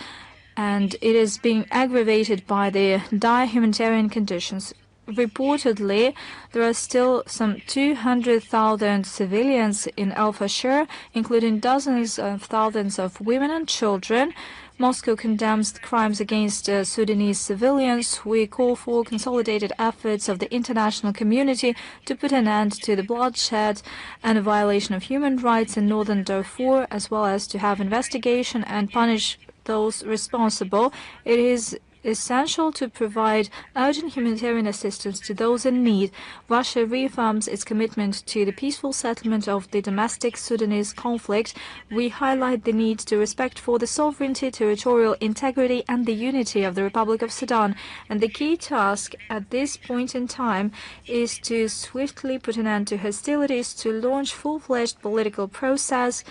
and it is being aggravated by the dire humanitarian conditions. Reportedly, there are still some 200,000 civilians in El Fasher, including dozens of thousands of women and children. Moscow condemns the crimes against Sudanese civilians. We call for consolidated efforts of the international community to put an end to the bloodshed and violation of human rights in northern Darfur, as well as to have investigation and punish those responsible. It is essential to provide urgent humanitarian assistance to those in need. Russia reaffirms its commitment to the peaceful settlement of the domestic Sudanese conflict. We highlight the need to respect for the sovereignty, territorial integrity, and the unity of the Republic of Sudan. And the key task at this point in time is to swiftly put an end to hostilities, to launch full-fledged political process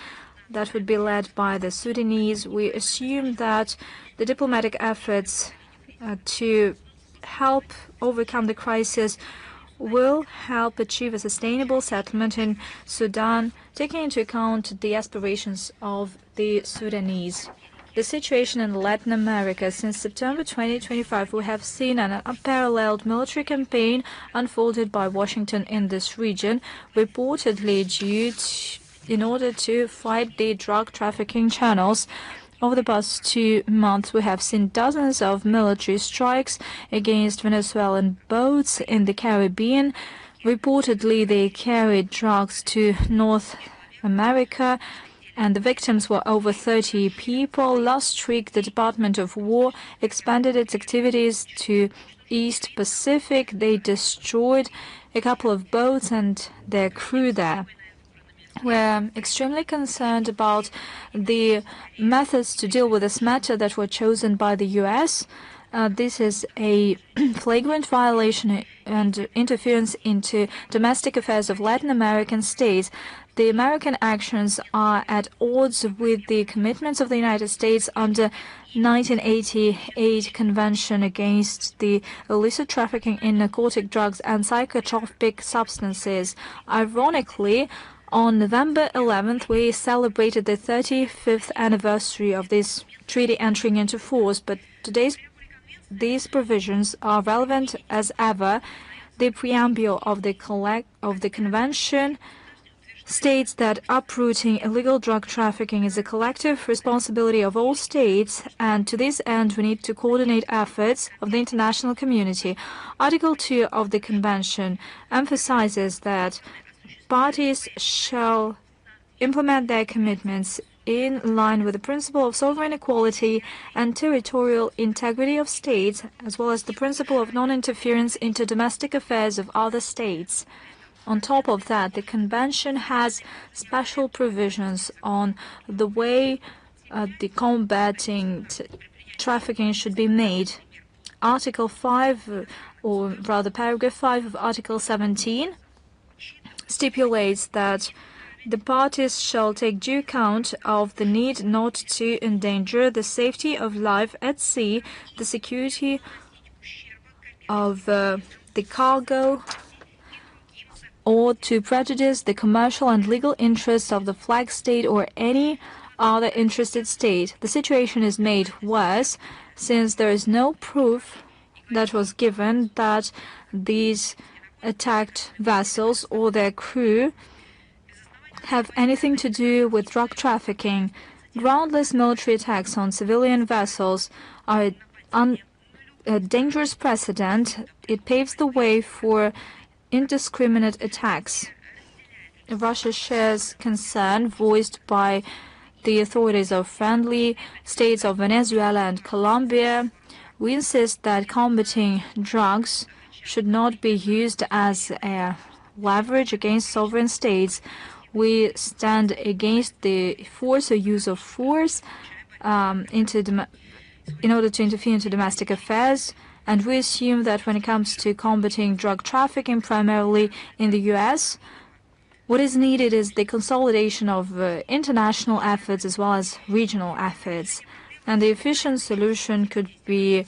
that would be led by the Sudanese. We assume that the diplomatic efforts to help overcome the crisis will help achieve a sustainable settlement in Sudan, taking into account the aspirations of the Sudanese. The situation in Latin America. Since September 2025, we have seen an unparalleled military campaign unfolded by Washington in this region, reportedly in order to fight the drug trafficking channels. Over the past 2 months, we have seen dozens of military strikes against Venezuelan boats in the Caribbean. Reportedly, they carried drugs to North America, and the victims were over 30 people. Last week, the Department of War expanded its activities to East Pacific. They destroyed a couple of boats and their crew there. We're extremely concerned about the methods to deal with this matter that were chosen by the U.S. This is a flagrant violation and interference into domestic affairs of Latin American states. The American actions are at odds with the commitments of the United States under 1988 Convention against the illicit trafficking in narcotic drugs and psychotropic substances. Ironically, on November 11th, we celebrated the 35th anniversary of this treaty entering into force, but these provisions are relevant as ever. The preamble of the convention states that uprooting illegal drug trafficking is a collective responsibility of all states, and to this end we need to coordinate efforts of the international community. Article 2 of the convention emphasizes that parties shall implement their commitments in line with the principle of sovereign equality and territorial integrity of states, as well as the principle of non-interference into domestic affairs of other states. On top of that, the convention has special provisions on the way the combating trafficking should be made. Article 5, or rather paragraph 5 of Article 17, stipulates that the parties shall take due account of the need not to endanger the safety of life at sea, the security of the cargo, or to prejudice the commercial and legal interests of the flag state or any other interested state. The situation is made worse since there is no proof that was given that these attacked vessels or their crew have anything to do with drug trafficking. Groundless military attacks on civilian vessels are a dangerous precedent. It paves the way for indiscriminate attacks. Russia shares concern voiced by the authorities of friendly states of Venezuela and Colombia. We insist that combating drugs should not be used as a leverage against sovereign states. We stand against the force or use of force in order to interfere into domestic affairs. And we assume that when it comes to combating drug trafficking, primarily in the U.S., what is needed is the consolidation of international efforts as well as regional efforts. And the efficient solution could be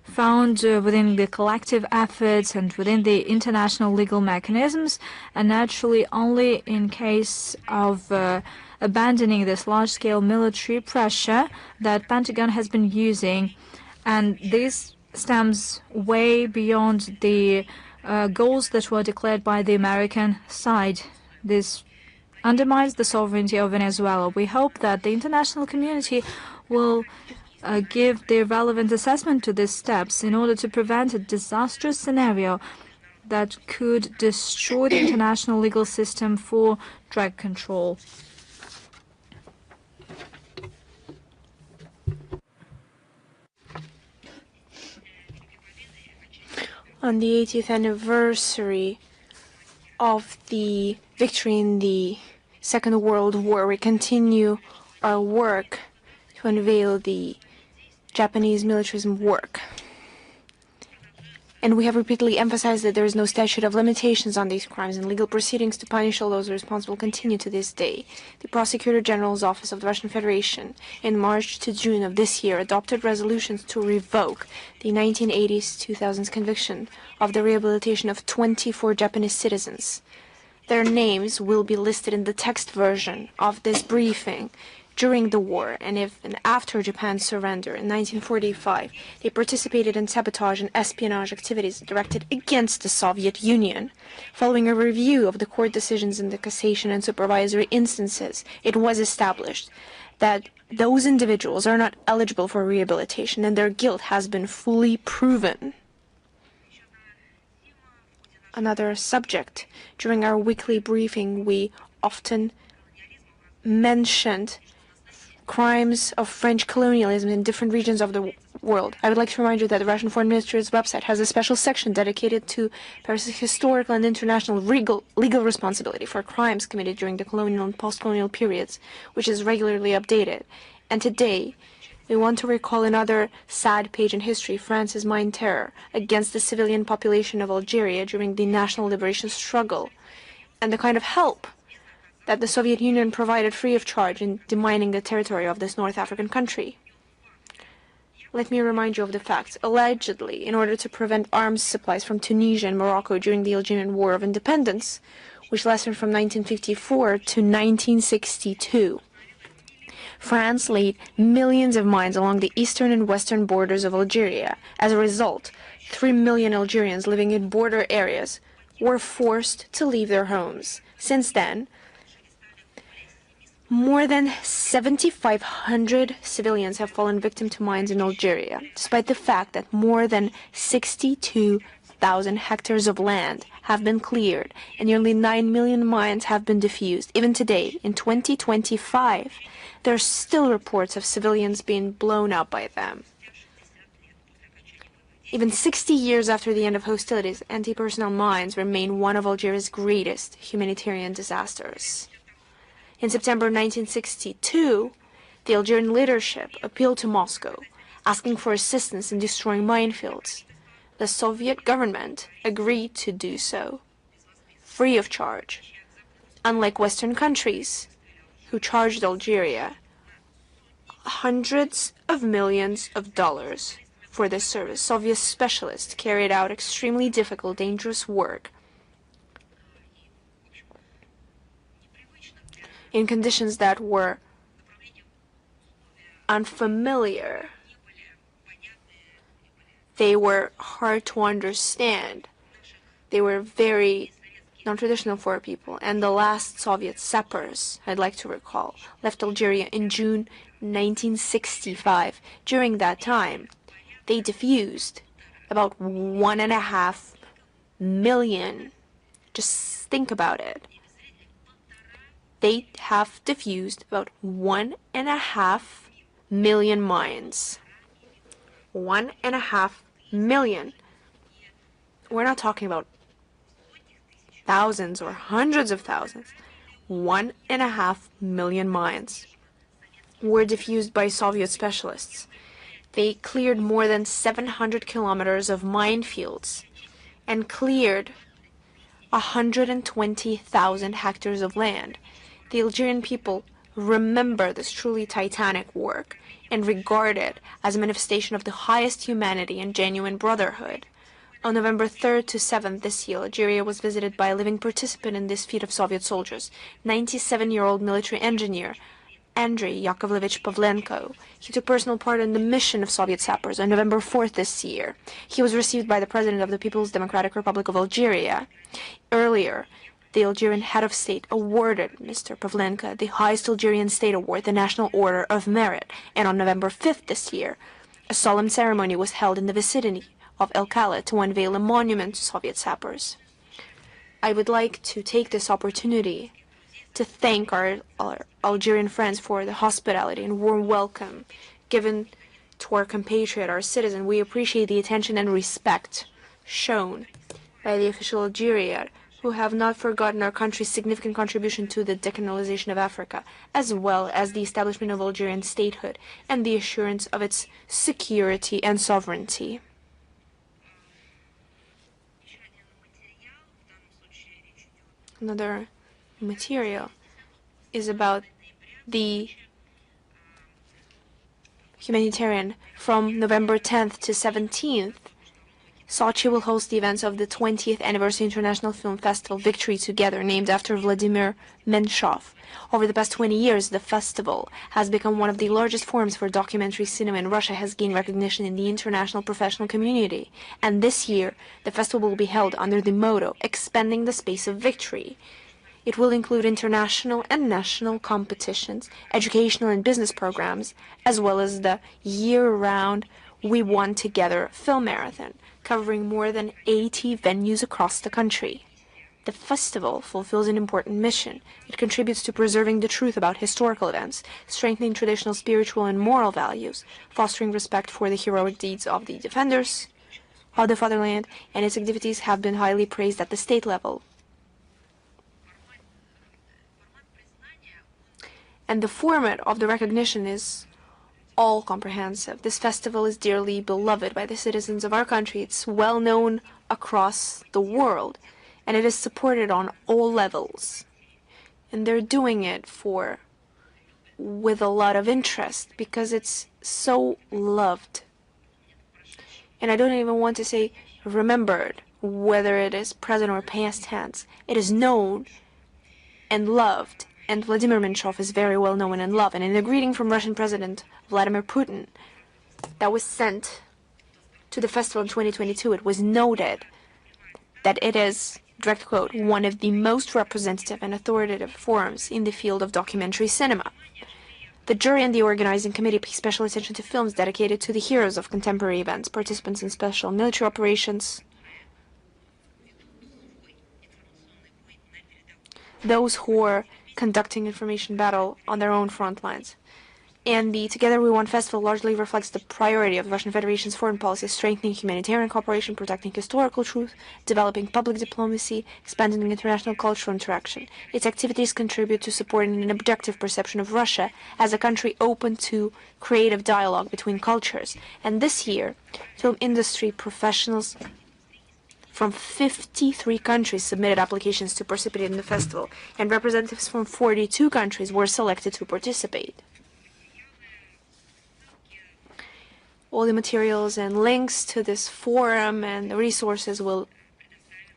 found within the collective efforts and within the international legal mechanisms, and naturally only in case of abandoning this large-scale military pressure that Pentagon has been using. And this stems way beyond the goals that were declared by the American side. This undermines the sovereignty of Venezuela. We hope that the international community will give their relevant assessment to these steps in order to prevent a disastrous scenario that could destroy the international legal system for drug control. On the 80th anniversary of the victory in the Second World War, we continue our work to unveil the Japanese militarism work. And we have repeatedly emphasized that there is no statute of limitations on these crimes, and legal proceedings to punish all those responsible continue to this day. The Prosecutor General's Office of the Russian Federation, in March to June of this year, adopted resolutions to revoke the 1980s-2000s conviction of the rehabilitation of 24 Japanese citizens. Their names will be listed in the text version of this briefing. During the war and after Japan's surrender in 1945, they participated in sabotage and espionage activities directed against the Soviet Union. Following a review of the court decisions in the cassation and supervisory instances, it was established that those individuals are not eligible for rehabilitation and their guilt has been fully proven. Another subject. During our weekly briefing, we often mentioned crimes of French colonialism in different regions of the world. I would like to remind you that the Russian Foreign Ministry's website has a special section dedicated to Paris's historical and international legal responsibility for crimes committed during the colonial and post-colonial periods, which is regularly updated. And today, we want to recall another sad page in history, France's mine terror against the civilian population of Algeria during the national liberation struggle, and the kind of help that the Soviet Union provided free of charge in demining the territory of this North African country. Let me remind you of the facts. Allegedly, in order to prevent arms supplies from Tunisia and Morocco during the Algerian War of Independence, which lasted from 1954 to 1962, France laid millions of mines along the eastern and western borders of Algeria. As a result, 3 million Algerians living in border areas were forced to leave their homes. Since then, more than 7,500 civilians have fallen victim to mines in Algeria, despite the fact that more than 62,000 hectares of land have been cleared and nearly 9 million mines have been defused. Even today, in 2025, there are still reports of civilians being blown up by them. Even 60 years after the end of hostilities, anti-personnel mines remain one of Algeria's greatest humanitarian disasters. In September 1962, the Algerian leadership appealed to Moscow, asking for assistance in destroying minefields. The Soviet government agreed to do so, free of charge, unlike Western countries, who charged Algeria hundreds of millions of dollars for this service. Soviet specialists carried out extremely difficult, dangerous work in conditions that were unfamiliar. They were hard to understand. They were very non-traditional for people. And the last Soviet sappers, I'd like to recall, left Algeria in June 1965. During that time, they defused about 1.5 million. Just think about it. They have defused about 1.5 million mines. 1.5 million. We're not talking about thousands or hundreds of thousands. 1.5 million mines were defused by Soviet specialists. They cleared more than 700 kilometers of minefields and cleared 120,000 hectares of land. The Algerian people remember this truly titanic work and regard it as a manifestation of the highest humanity and genuine brotherhood. On November 3rd to 7th this year, Algeria was visited by a living participant in this feat of Soviet soldiers, 97-year-old military engineer Andrei Yakovlevich Pavlenko. He took personal part in the mission of Soviet sappers on November 4th this year. He was received by the President of the People's Democratic Republic of Algeria. Earlier the Algerian head of state awarded Mr. Pavlenka the highest Algerian state award, the National Order of Merit. And on November 5th this year, a solemn ceremony was held in the vicinity of El Kala to unveil a monument to Soviet sappers. I would like to take this opportunity to thank our Algerian friends for the hospitality and warm welcome given to our compatriot, our citizen. We appreciate the attention and respect shown by the official Algeria, who have not forgotten our country's significant contribution to the decolonization of Africa, as well as the establishment of Algerian statehood and the assurance of its security and sovereignty. Another material is about the humanitarian. From November 10th to 17th, Sochi will host the events of the 20th Anniversary International Film Festival Victory Together, named after Vladimir Menshov. Over the past 20 years, the festival has become one of the largest forums for documentary cinema in Russia, has gained recognition in the international professional community. And this year, the festival will be held under the motto, Expanding the Space of Victory. It will include international and national competitions, educational and business programs, as well as the year-round We Won Together film marathon, covering more than 80 venues across the country. The festival fulfills an important mission. It contributes to preserving the truth about historical events, strengthening traditional spiritual and moral values, fostering respect for the heroic deeds of the defenders of the fatherland, and its activities have been highly praised at the state level. And the format of the recognition is all-comprehensive. This festival is dearly beloved by the citizens of our country. It's well known across the world, and it is supported on all levels. And they're doing it with a lot of interest because it's so loved. And I don't even want to say remembered, whether it is present or past tense. It is known and loved. And Vladimir Menshov is very well known and loved. And in a greeting from Russian President Vladimir Putin that was sent to the festival in 2022, it was noted that it is, direct quote, one of the most representative and authoritative forums in the field of documentary cinema. The jury and the organizing committee pay special attention to films dedicated to the heroes of contemporary events, participants in special military operations, those who are conducting information battle on their own front lines. And the Together We Won Festival largely reflects the priority of the Russian Federation's foreign policy, strengthening humanitarian cooperation, protecting historical truth, developing public diplomacy, expanding international cultural interaction. Its activities contribute to supporting an objective perception of Russia as a country open to creative dialogue between cultures. And this year, film industry professionals from 53 countries submitted applications to participate in the festival, and representatives from 42 countries were selected to participate. All the materials and links to this forum and the resources will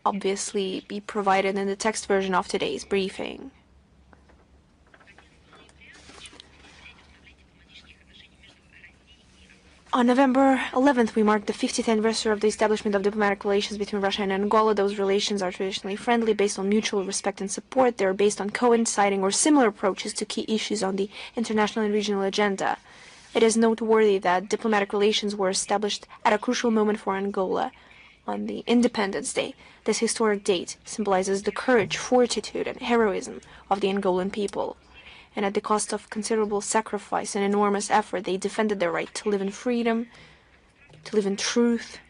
obviously be provided in the text version of today's briefing. On November 11th, we marked the 50th anniversary of the establishment of diplomatic relations between Russia and Angola. Those relations are traditionally friendly, based on mutual respect and support. They are based on coinciding or similar approaches to key issues on the international and regional agenda. It is noteworthy that diplomatic relations were established at a crucial moment for Angola on the Independence Day. This historic date symbolizes the courage, fortitude, and heroism of the Angolan people. And at the cost of considerable sacrifice and enormous effort, they defended their right to live in freedom, to live in truth,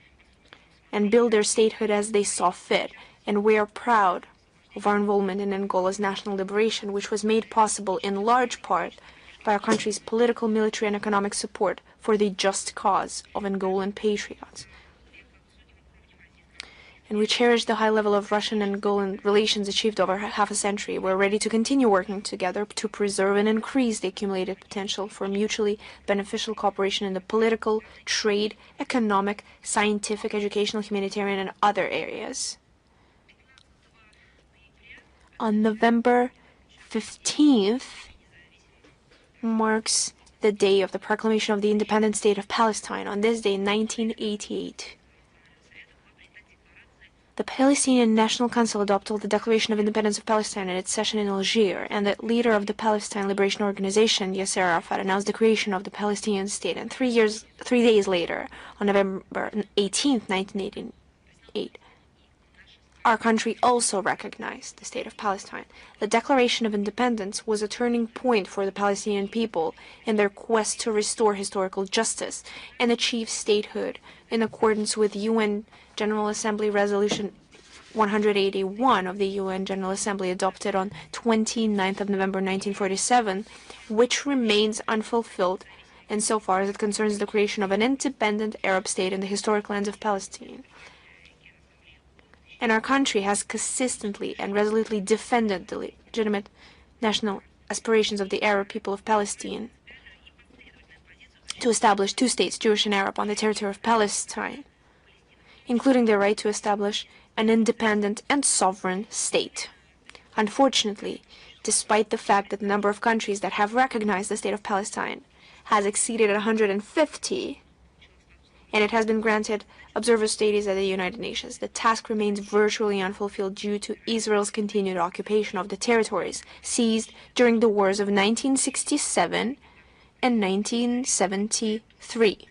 and build their statehood as they saw fit. And we are proud of our involvement in Angola's national liberation, which was made possible in large part by our country's political, military, and economic support for the just cause of Angolan patriots. And we cherish the high level of Russian-Angolan relations achieved over half a century. We're ready to continue working together to preserve and increase the accumulated potential for mutually beneficial cooperation in the political, trade, economic, scientific, educational, humanitarian, and other areas. On November 15th marks the day of the proclamation of the independent state of Palestine. On this day in 1988, The Palestinian National Council adopted the Declaration of Independence of Palestine at its session in Algiers, and the leader of the Palestine Liberation Organization, Yasser Arafat, announced the creation of the Palestinian state. And 3 days later, on November 18, 1988, our country also recognized the State of Palestine. The Declaration of Independence was a turning point for the Palestinian people in their quest to restore historical justice and achieve statehood in accordance with UN General Assembly Resolution 181 of the UN General Assembly adopted on 29th of November 1947, which remains unfulfilled insofar as it concerns the creation of an independent Arab state in the historic lands of Palestine. And our country has consistently and resolutely defended the legitimate national aspirations of the Arab people of Palestine to establish two states, Jewish and Arab, on the territory of Palestine, including their right to establish an independent and sovereign state. Unfortunately, despite the fact that the number of countries that have recognized the State of Palestine has exceeded 150, and it has been granted observer status at the United Nations, the task remains virtually unfulfilled due to Israel's continued occupation of the territories seized during the wars of 1967 and 1973.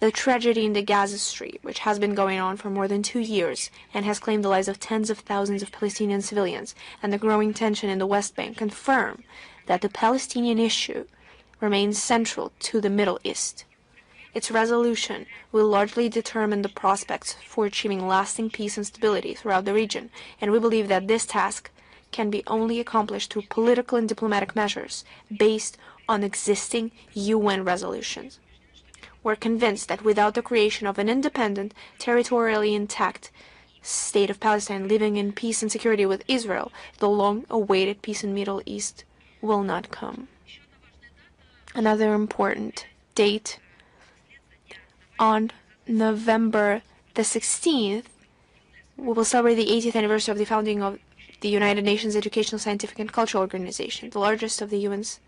The tragedy in the Gaza Strip, which has been going on for more than 2 years and has claimed the lives of tens of thousands of Palestinian civilians, and the growing tension in the West Bank confirm that the Palestinian issue remains central to the Middle East. Its resolution will largely determine the prospects for achieving lasting peace and stability throughout the region, and we believe that this task can be only accomplished through political and diplomatic measures based on existing UN resolutions. We're convinced that without the creation of an independent, territorially intact state of Palestine living in peace and security with Israel, the long-awaited peace in the Middle East will not come. Another important date: on November the 16th, we will celebrate the 80th anniversary of the founding of the United Nations Educational, Scientific and Cultural Organization, the largest of the UN's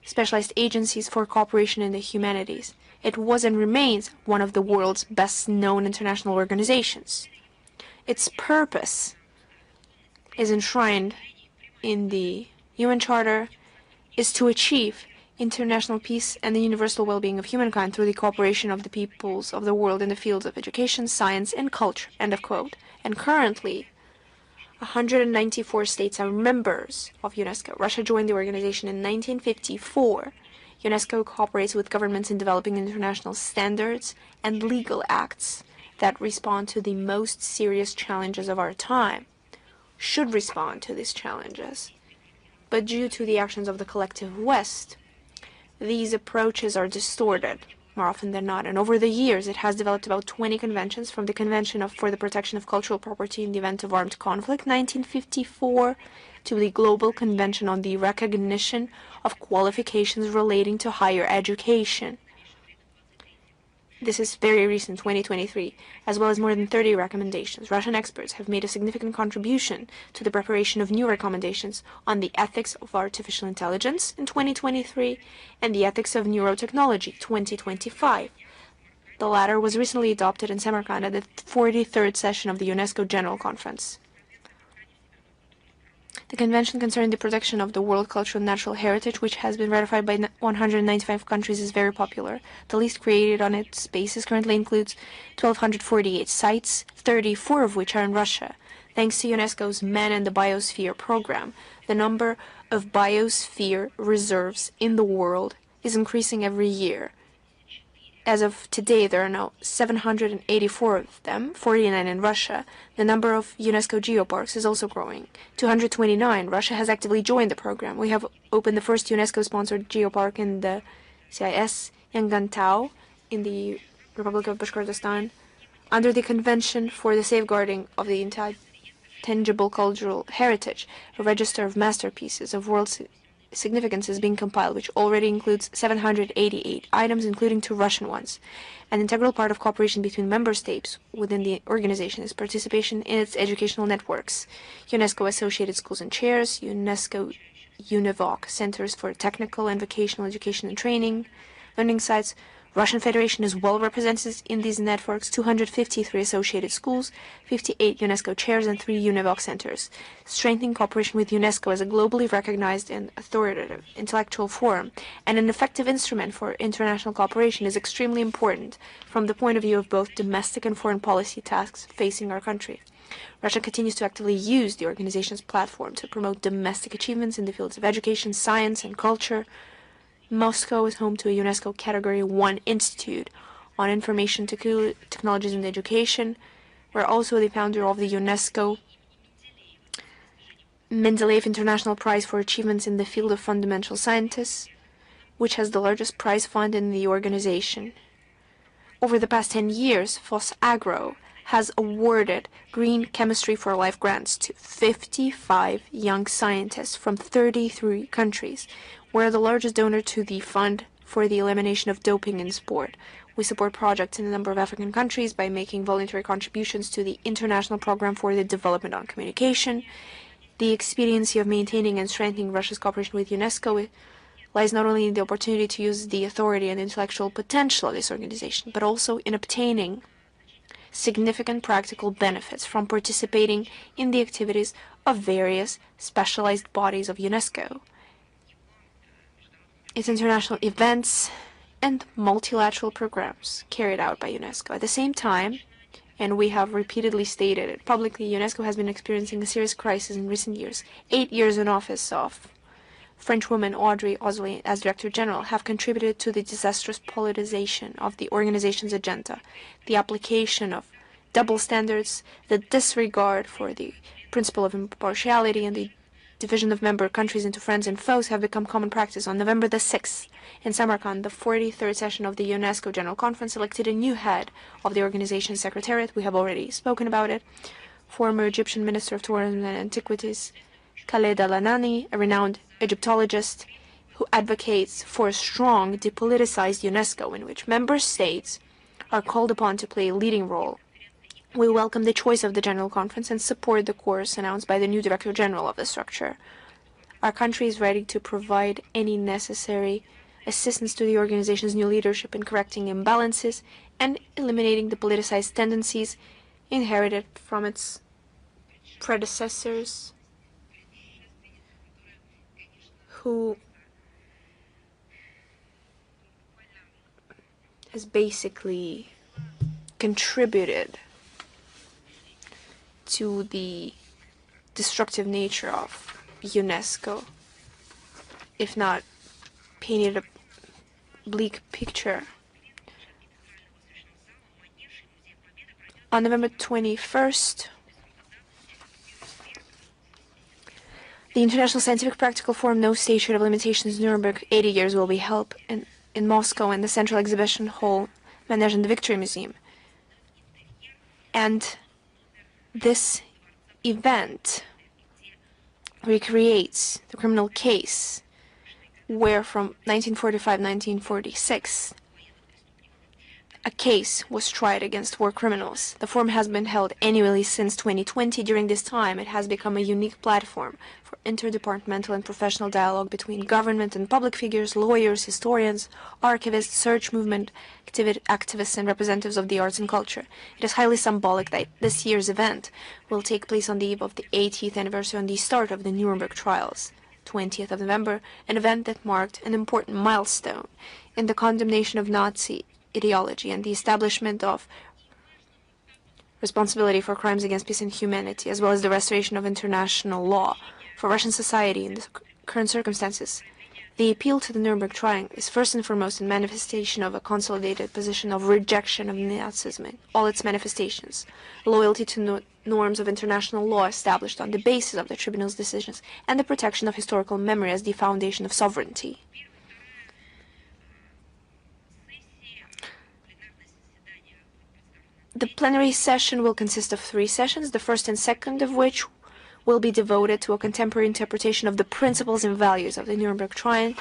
specialized agencies for cooperation in the humanities. It was and remains one of the world's best-known international organizations. Its purpose is enshrined in the UN Charter, is to achieve international peace and the universal well-being of humankind through the cooperation of the peoples of the world in the fields of education, science, and culture." End of quote. And currently, 194 states are members of UNESCO. Russia joined the organization in 1954. UNESCO cooperates with governments in developing international standards and legal acts that respond to the most serious challenges of our time, should respond to these challenges. But due to the actions of the collective West, these approaches are distorted more often than not, and over the years it has developed about 20 conventions, from the Convention for the Protection of Cultural Property in the Event of Armed Conflict, 1954, to the Global Convention on the Recognition of Qualifications Relating to Higher Education. This is very recent, 2023, as well as more than 30 recommendations. Russian experts have made a significant contribution to the preparation of new recommendations on the ethics of artificial intelligence in 2023 and the ethics of neurotechnology 2025. The latter was recently adopted in Samarkand at the 43rd session of the UNESCO General Conference. The Convention concerning the protection of the world cultural and natural heritage, which has been ratified by 195 countries, is very popular. The list created on its basis currently includes 1,248 sites, 34 of which are in Russia. Thanks to UNESCO's Man in the Biosphere program, the number of biosphere reserves in the world is increasing every year. As of today, there are now 784 of them, 49 in Russia. The number of UNESCO geoparks is also growing. 229. Russia has actively joined the program. We have opened the first UNESCO-sponsored geopark in the CIS, Yangantau, in the Republic of Bashkortostan, under the Convention for the Safeguarding of the Intangible Cultural Heritage. A register of masterpieces of world significance is being compiled, which already includes 788 items, including 2 Russian ones. An integral part of cooperation between member states within the organization is participation in its educational networks. UNESCO Associated Schools and Chairs, UNESCO UNIVOC Centers for Technical and Vocational Education and Training, learning sites Russian Federation is well represented in these networks: 253 associated schools, 58 UNESCO chairs, and 3 UNIVOC centers. Strengthening cooperation with UNESCO as a globally recognized and authoritative intellectual forum and an effective instrument for international cooperation is extremely important from the point of view of both domestic and foreign policy tasks facing our country. Russia continues to actively use the organization's platform to promote domestic achievements in the fields of education, science, and culture. Moscow is home to a UNESCO Category 1 Institute on Information Technologies and Education. We're also the founder of the UNESCO Mendeleev International Prize for Achievements in the Field of Fundamental Sciences, which has the largest prize fund in the organization. Over the past 10 years, FOSAGRO has awarded Green Chemistry for Life grants to 55 young scientists from 33 countries. We're the largest donor to the Fund for the Elimination of Doping in Sport. We support projects in a number of African countries by making voluntary contributions to the International Program for the Development on Communication. The expediency of maintaining and strengthening Russia's cooperation with UNESCO lies not only in the opportunity to use the authority and intellectual potential of this organization, but also in obtaining significant practical benefits from participating in the activities of various specialized bodies of UNESCO, its international events, and multilateral programs carried out by UNESCO. At the same time, and we have repeatedly stated it publicly, UNESCO has been experiencing a serious crisis in recent years. 8 years in office of Frenchwoman Audrey Azoulay as Director General have contributed to the disastrous politicization of the organization's agenda. The application of double standards, the disregard for the principle of impartiality, and the division of member countries into friends and foes have become common practice. On November the 6th, in Samarkand, the 43rd session of the UNESCO General Conference elected a new head of the organization's secretariat. We have already spoken about it. Former Egyptian Minister of Tourism and Antiquities, Khaled Al-Anani, a renowned Egyptologist who advocates for a strong, depoliticized UNESCO in which member states are called upon to play a leading role. We welcome the choice of the General Conference and support the course announced by the new Director General of the structure. Our country is ready to provide any necessary assistance to the organization's new leadership in correcting imbalances and eliminating the politicized tendencies inherited from its predecessors, who has basically contributed to the destructive nature of UNESCO, if not painted a bleak picture. On November 21st, the International Scientific Practical Forum No Statute of Limitations Nuremberg 80 years will be held in Moscow in the Central Exhibition Hall, Manege and the Victory Museum. And this event recreates the criminal case where from 1945-1946 a case was tried against war criminals. The forum has been held annually since 2020. During this time, it has become a unique platform for interdepartmental and professional dialogue between government and public figures, lawyers, historians, archivists, search movement activists, and representatives of the arts and culture. It is highly symbolic that this year's event will take place on the eve of the 80th anniversary on the start of the Nuremberg trials, 20th of November, an event that marked an important milestone in the condemnation of Nazi ideology and the establishment of responsibility for crimes against peace and humanity, as well as the restoration of international law for Russian society in the current circumstances. The appeal to the Nuremberg trial is first and foremost a manifestation of a consolidated position of rejection of Nazism in all its manifestations, loyalty to norms of international law established on the basis of the tribunal's decisions, and the protection of historical memory as the foundation of sovereignty. The plenary session will consist of 3 sessions, the first and second of which will be devoted to a contemporary interpretation of the principles and values of the Nuremberg trial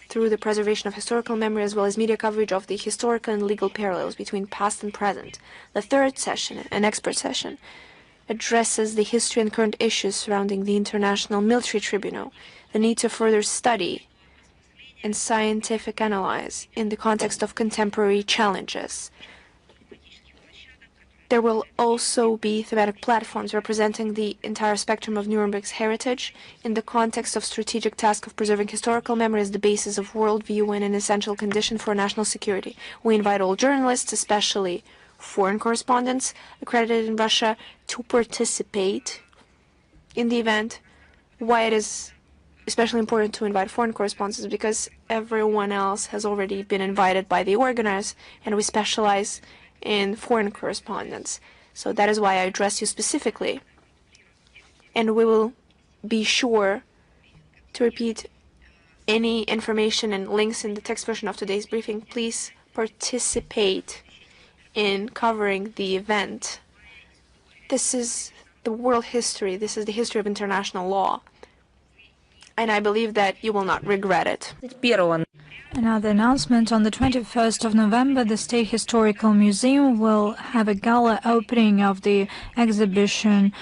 through the preservation of historical memory as well as media coverage of the historical and legal parallels between past and present. The third session, an expert session, addresses the history and current issues surrounding the International Military Tribunal, the need to further study and scientific analysis in the context of contemporary challenges. There will also be thematic platforms representing the entire spectrum of Nuremberg's heritage in the context of strategic task of preserving historical memory as the basis of worldview and an essential condition for national security. We invite all journalists, especially foreign correspondents accredited in Russia, to participate in the event. Why it is especially important to invite foreign correspondents is because everyone else has already been invited by the organizers, and we specialize in foreign correspondence. So that is why I address you specifically. And we will be sure to repeat any information and links in the text version of today's briefing. Please participate in covering the event. This is the world history. This is the history of international law. And I believe that you will not regret it. Another announcement: on the 21st of November, the State Historical Museum will have a gala opening of the exhibition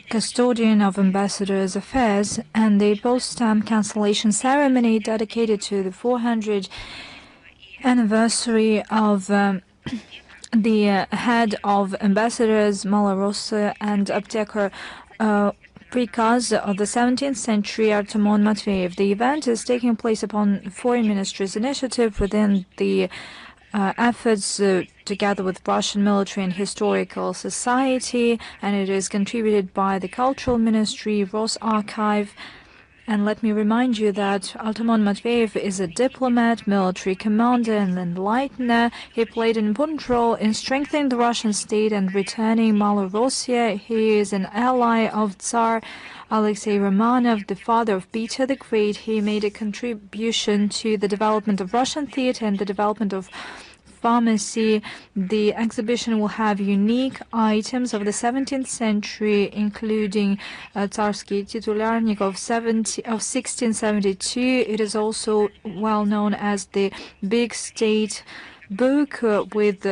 Custodian of Ambassadors' Affairs, and the post-stamp cancellation ceremony dedicated to the 400th anniversary of the head of ambassadors Malorossa and Aptekar Prikaz of the 17th century, Artemon Matveyev. The event is taking place upon Foreign Ministry's initiative within the efforts together with Russian Military and Historical Society, and it is contributed by the Cultural Ministry, Rosarchive. And let me remind you that Artemon Matveyev is a diplomat, military commander, and enlightener. He played an important role in strengthening the Russian state and returning Malorossia. He is an ally of Tsar Alexei Romanov, the father of Peter the Great. He made a contribution to the development of Russian theater and the development of pharmacy. The exhibition will have unique items of the 17th century, including Tsarsky Titularnik of 1672. It is also well known as the Big State book with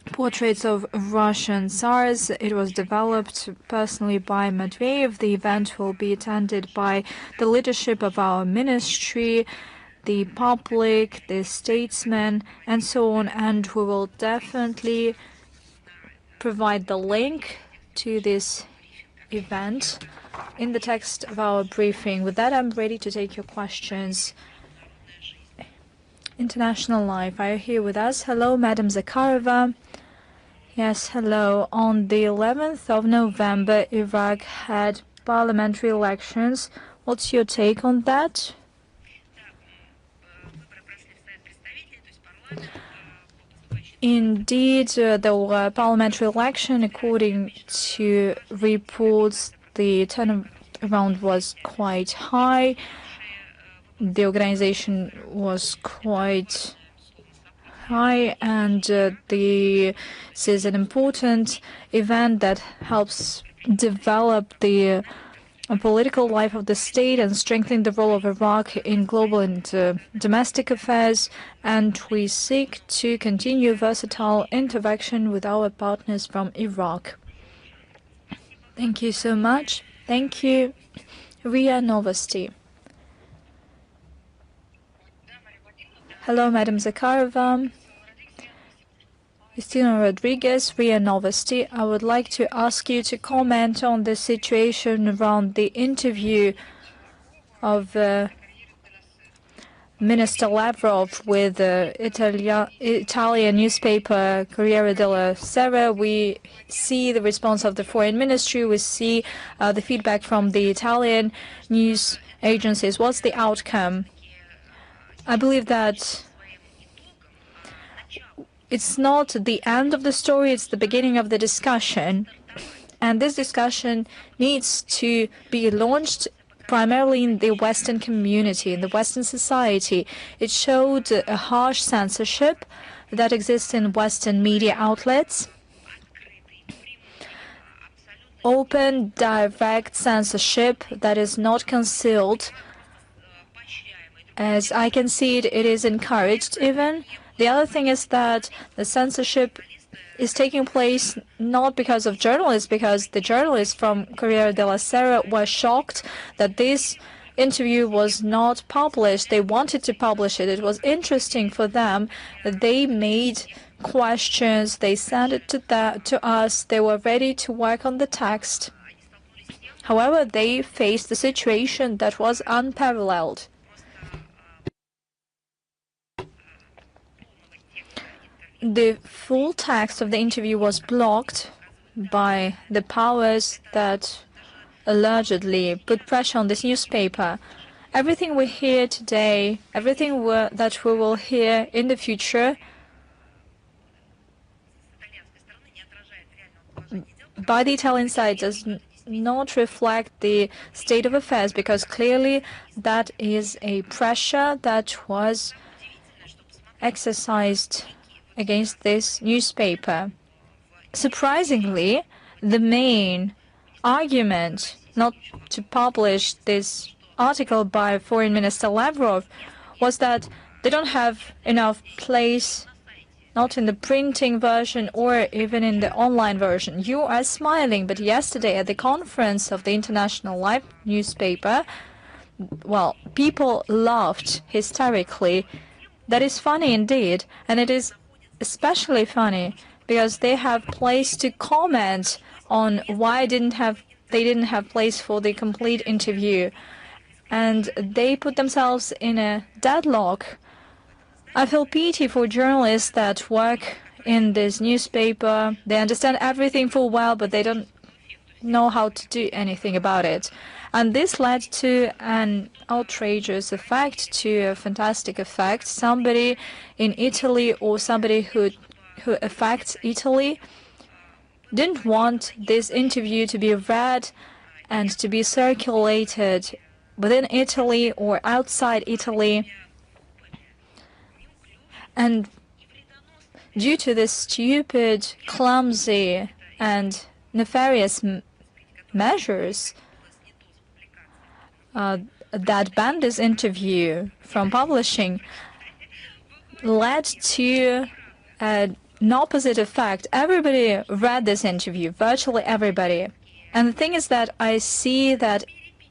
portraits of Russian Tsars. It was developed personally by Matveyev. The event will be attended by the leadership of our ministry, the public, the statesmen, and so on, and we will definitely provide the link to this event in the text of our briefing. With that, I'm ready to take your questions. International Life, are you here with us? Hello, Madam Zakharova. Yes, hello. On the 11th of November, Iraq had parliamentary elections. What's your take on that? Indeed, there were parliamentary election. According to reports, the turnaround was quite high. The organization was quite high, and this is an important event that helps develop the political life of the state and strengthen the role of Iraq in global and domestic affairs, and we seek to continue versatile interaction with our partners from Iraq. Thank you so much. Thank you. RIA Novosti. Hello, Madam Zakharova. Christina Rodriguez, RIA Novosti. I would like to ask you to comment on the situation around the interview of Minister Lavrov with Italian newspaper Corriere della Sera. We see the response of the Foreign Ministry. We see the feedback from the Italian news agencies. What's the outcome? I believe that it's not the end of the story, it's the beginning of the discussion. And this discussion needs to be launched primarily in the Western community, in the Western society. It showed a harsh censorship that exists in Western media outlets. Open, direct censorship that is not concealed. As I can see it, it is encouraged even. The other thing is that the censorship is taking place not because of journalists, because the journalists from Corriere della Sera were shocked that this interview was not published. They wanted to publish it. It was interesting for them. They made questions. They sent it to us. They were ready to work on the text. However, they faced a situation that was unparalleled. The full text of the interview was blocked by the powers that allegedly put pressure on this newspaper. Everything we hear today, everything that we will hear in the future, by the Italian side does not reflect the state of affairs, because clearly that is a pressure that was exercised against this newspaper. Surprisingly, the main argument not to publish this article by Foreign Minister Lavrov was that they don't have enough place, not in the printing version or even in the online version. You are smiling, but yesterday at the conference of the International Live newspaper, well, people laughed hysterically. That is funny indeed, and it is especially funny because they have place to comment on why they didn't have place for the complete interview, and they put themselves in a deadlock. I feel pity for journalists that work in this newspaper. They understand everything full well, but they don't know how to do anything about it. And this led to an outrageous effect, to a fantastic effect. Somebody in Italy, or somebody who affects Italy, didn't want this interview to be read and to be circulated within Italy or outside Italy. And due to this stupid, clumsy, and nefarious measures that banned this interview from publishing, led to an opposite effect. Everybody read this interview, virtually everybody. And the thing is that I see that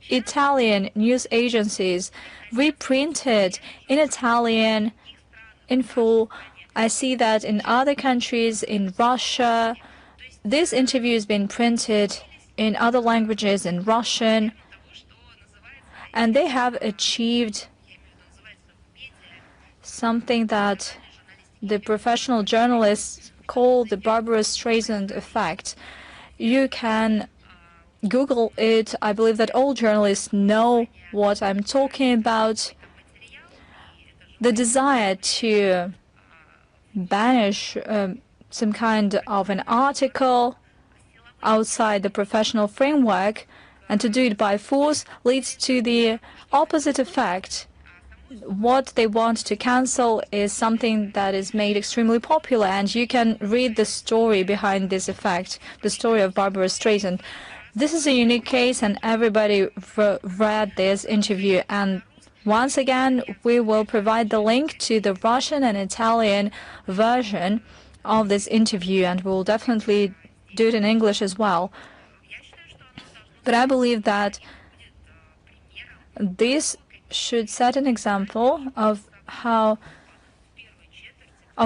Italian news agencies reprinted in Italian in full. I see that in other countries, in Russia, this interview has been printed in other languages, in Russian, and they have achieved something that the professional journalists call the Barbara Streisand effect. You can Google it. I believe that all journalists know what I'm talking about. The desire to banish some kind of an article outside the professional framework and to do it by force leads to the opposite effect. What they want to cancel is something that is made extremely popular, and you can read the story behind this effect, the story of Barbara Streisand. This is a unique case, and everybody read this interview. And once again, we will provide the link to the Russian and Italian version of this interview, and we'll definitely do it in English as well. But I believe that this should set an example of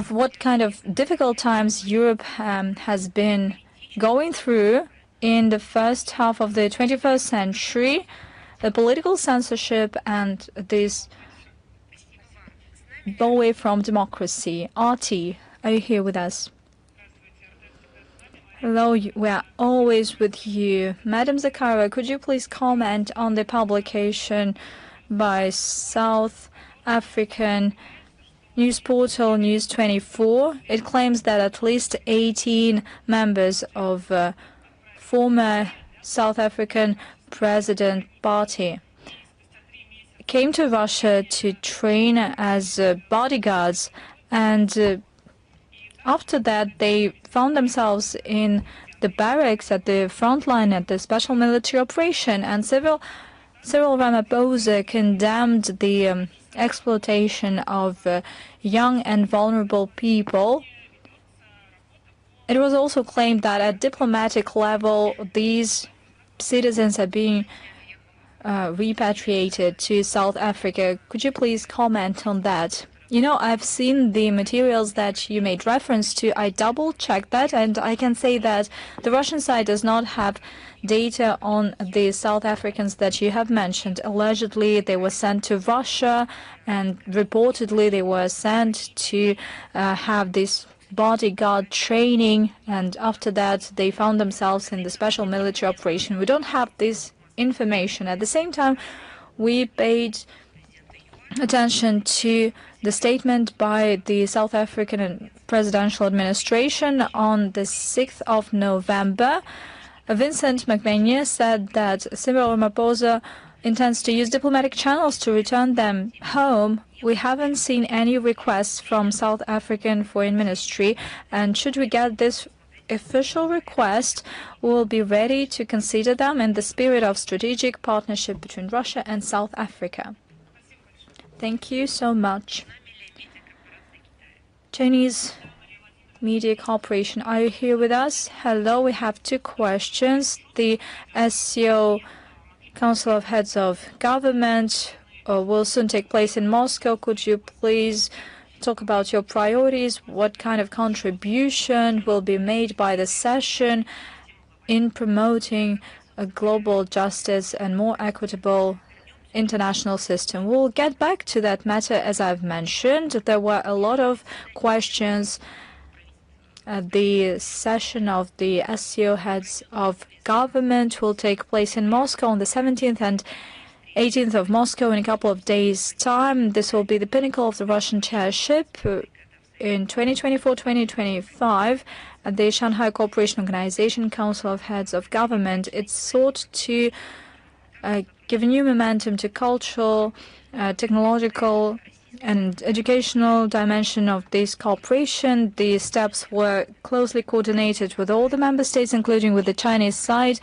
what kind of difficult times Europe has been going through in the first half of the 21st century, the political censorship and this away from democracy. RT, are you here with us? Hello, we are always with you. Madam Zakharova, could you please comment on the publication by South African news portal News24? It claims that at least 18 members of former South African President Party came to Russia to train as bodyguards, and after that they found themselves in the barracks at the front line at the special military operation, and Cyril Ramaphosa condemned the exploitation of young and vulnerable people. It was also claimed that at diplomatic level, these citizens are being repatriated to South Africa. Could you please comment on that? I've seen the materials that you made reference to. I double-checked that, and I can say that the Russian side does not have data on the South Africans that you have mentioned. Allegedly, they were sent to Russia, and reportedly they were sent to have this bodyguard training, and after that they found themselves in the special military operation. We don't have this information. At the same time, we paid attention to the statement by the South African presidential administration on the 6th of November. Vincent McMahon said that Cyril Ramaphosa intends to use diplomatic channels to return them home. We haven't seen any requests from South African Foreign Ministry, and should we get this official request, we will be ready to consider them in the spirit of strategic partnership between Russia and South Africa. Thank you so much. Chinese Media Corporation, are you here with us? Hello, we have two questions. The SCO Council of Heads of Government will soon take place in Moscow. Could you please talk about your priorities? What kind of contribution will be made by the session in promoting a global justice and more equitable international system? We'll get back to that matter. As I've mentioned, there were a lot of questions at the session of the SCO Heads of Government will take place in Moscow on the 17th and 18th of Moscow in a couple of days' time. This will be the pinnacle of the Russian chairship in 2024-2025 at the Shanghai Cooperation Organization Council of Heads of Government. It's sought to give a new momentum to cultural, technological, and educational dimension of this cooperation. The steps were closely coordinated with all the member states, including with the Chinese side.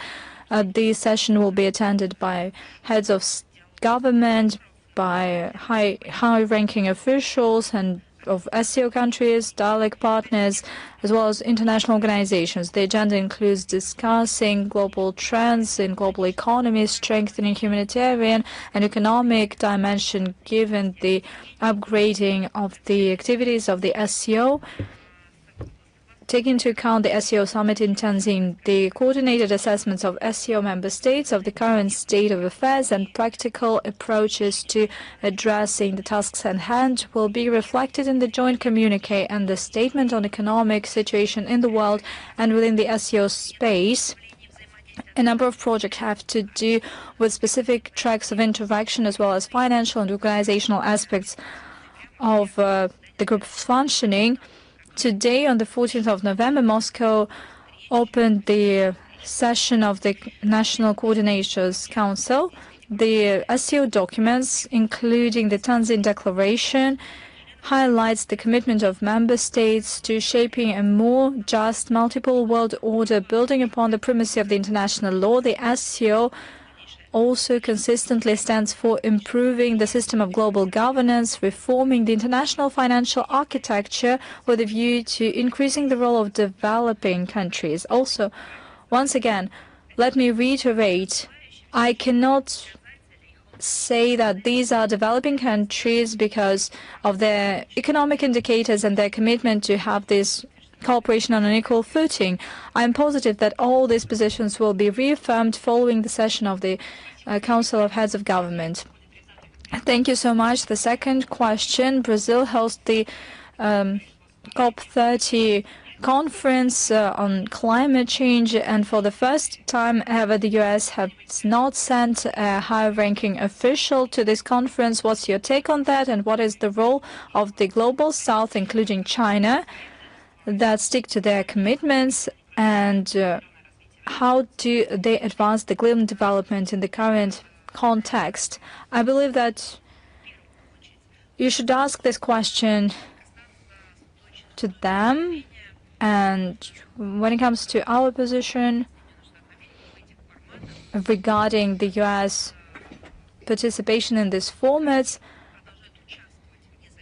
The session will be attended by heads of government, by high-ranking officials and of SCO countries, dialogue partners, as well as international organizations. The agenda includes discussing global trends in global economy, strengthening humanitarian and economic dimension given the upgrading of the activities of the SCO. Taking into account the SCO summit in Tianjin, the coordinated assessments of SCO member states of the current state of affairs and practical approaches to addressing the tasks at hand will be reflected in the joint communique and the statement on economic situation in the world and within the SCO space. A number of projects have to do with specific tracks of interaction as well as financial and organizational aspects of the group functioning. Today, on the 14th of November, Moscow opened the session of the National Coordinators Council. The SCO documents, including the Tianjin Declaration, highlights the commitment of member states to shaping a more just multiple world order building upon the primacy of the international law. The SCO also consistently stands for improving the system of global governance, reforming the international financial architecture with a view to increasing the role of developing countries. Also, once again, let me reiterate, I cannot say that these are developing countries because of their economic indicators and their commitment to have this cooperation on an equal footing. I'm positive that all these positions will be reaffirmed following the session of the Council of Heads of Government. Thank you so much. The second question, Brazil hosts the COP30 conference on climate change, and for the first time ever, the U.S. has not sent a high-ranking official to this conference. What's your take on that, and what is the role of the Global South, including China, that stick to their commitments, and how do they advance the green development in the current context? I believe that you should ask this question to them. And when it comes to our position regarding the U.S. participation in this format,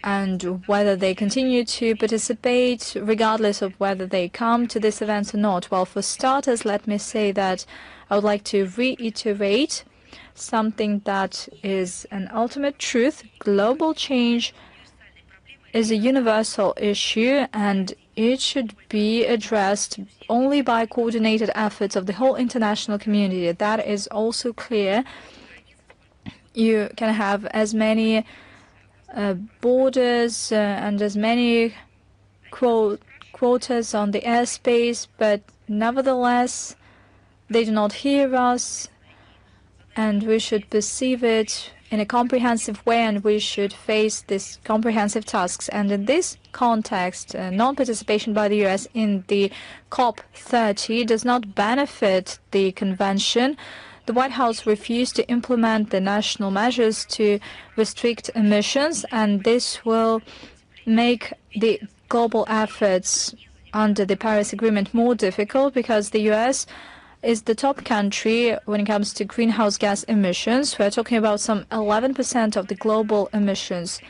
and whether they continue to participate regardless of whether they come to this event or not. Well, for starters, let me say that I would like to reiterate something that is an ultimate truth. Global change is a universal issue, and it should be addressed only by coordinated efforts of the whole international community. That is also clear. You can have as many borders and as many quotas on the airspace, but nevertheless, they do not hear us, and we should perceive it in a comprehensive way, and we should face these comprehensive tasks. And in this context, non-participation by the U.S. in the COP30 does not benefit the convention. The White House refused to implement the national measures to restrict emissions, and this will make the global efforts under the Paris Agreement more difficult, because the U.S. is the top country when it comes to greenhouse gas emissions. We're talking about some 11% of the global emissions.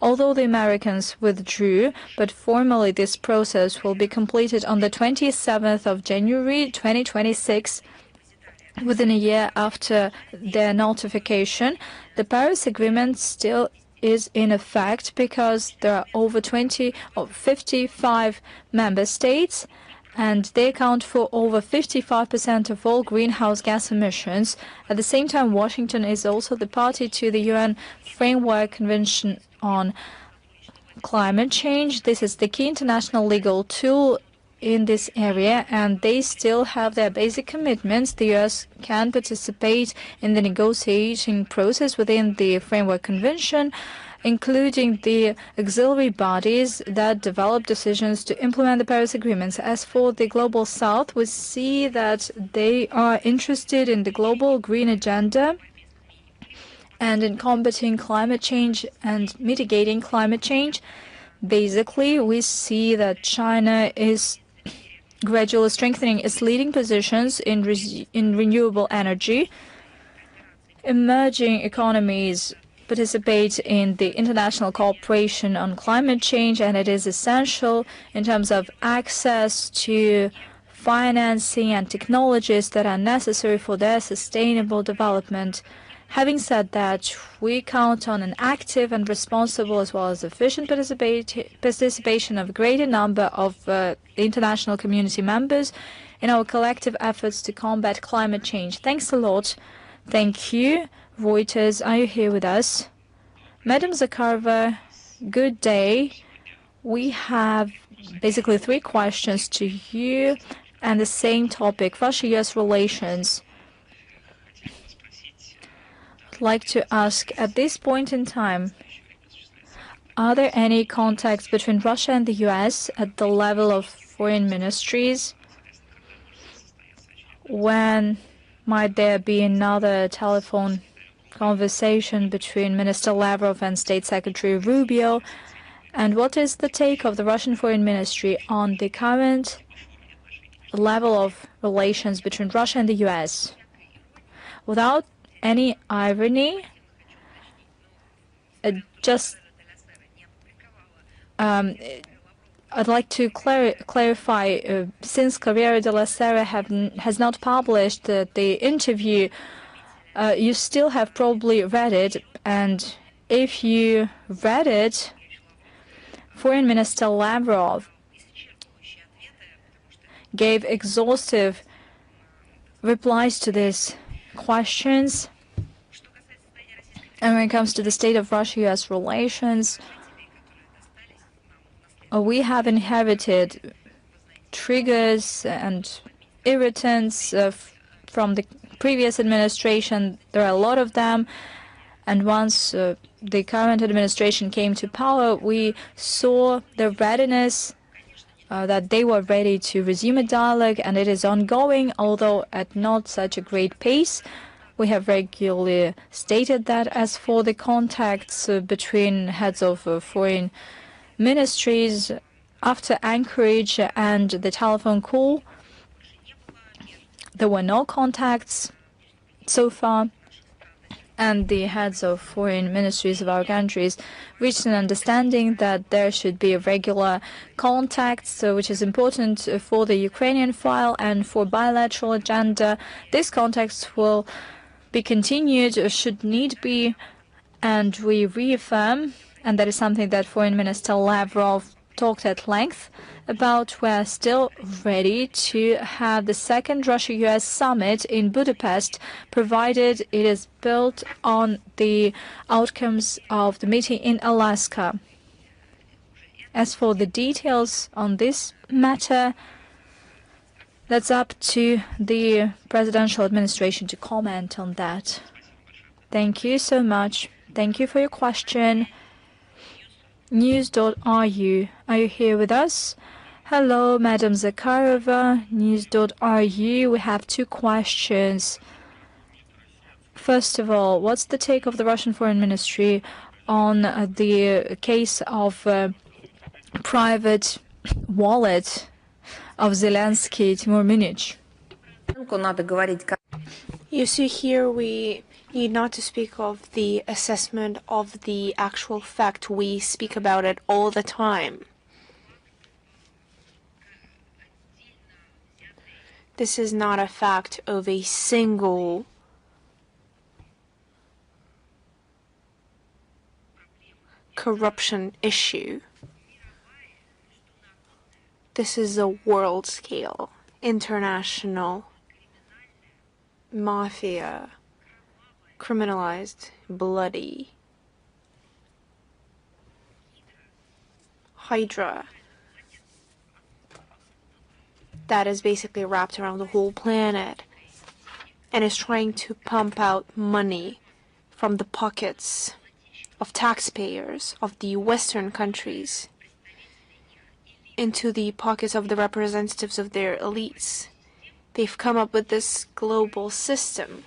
Although the Americans withdrew, but formally this process will be completed on the 27th of January 2026, within a year after their notification. The Paris Agreement still is in effect because there are over 55 member states, and they account for over 55% of all greenhouse gas emissions. At the same time, Washington is also the party to the UN Framework Convention on Climate Change. This is the key international legal tool in this area, and they still have their basic commitments. The U.S. can participate in the negotiating process within the Framework Convention, including the auxiliary bodies that develop decisions to implement the Paris Agreements. As for the Global South, we see that they are interested in the global green agenda and in combating climate change and mitigating climate change. Basically, we see that China is gradually strengthening its leading positions in renewable energy. Emerging economies participate in the international cooperation on climate change, and it is essential in terms of access to financing and technologies that are necessary for their sustainable development. Having said that, we count on an active and responsible as well as efficient participation of a greater number of the international community members in our collective efforts to combat climate change. Thanks a lot. Thank you. Reuters, are you here with us? Madam Zakharova, good day. We have basically 3 questions to you and the same topic, Russia-US relations. I'd like to ask, at this point in time, are there any contacts between Russia and the U.S. at the level of foreign ministries? When might there be another telephone conversation between Minister Lavrov and State Secretary Rubio? And what is the take of the Russian Foreign Ministry on the current level of relations between Russia and the U.S.? Without any irony, I'd like to clarify, since Corriere della Sera has not published the interview, you still have probably read it, and if you read it, Foreign Minister Lavrov gave exhaustive replies to these questions. And when it comes to the state of Russia-US relations, we have inherited triggers and irritants from the previous administration. There are a lot of them. And once the current administration came to power, we saw the readiness that they were ready to resume a dialogue, and it is ongoing, although at not such a great pace. We have regularly stated that. As for the contacts between heads of foreign ministries after Anchorage and the telephone call, there were no contacts so far, and the heads of foreign ministries of our countries reached an understanding that there should be regular contacts, which is important for the Ukrainian file and for bilateral agenda. These contacts will be continued or should need be, and we reaffirm, and that is something that Foreign Minister Lavrov talked at length about. We're still ready to have the second Russia-US summit in Budapest, provided it is built on the outcomes of the meeting in Alaska. As for the details on this matter, that's up to the presidential administration to comment on that. Thank you so much. Thank you for your question. News.ru, are you here with us? Hello, Madam Zakharova, News.ru. We have two questions. First of all, what's the take of the Russian Foreign Ministry on the case of private wallet of Zelensky, Timur Minich? You see, here we need not to speak of the assessment of the actual fact. We speak about it all the time. This is not a fact of a single corruption issue. This is a world scale, international mafia, criminalized, bloody, Hydra that is basically wrapped around the whole planet and is trying to pump out money from the pockets of taxpayers of the Western countries into the pockets of the representatives of their elites. They've come up with this global system,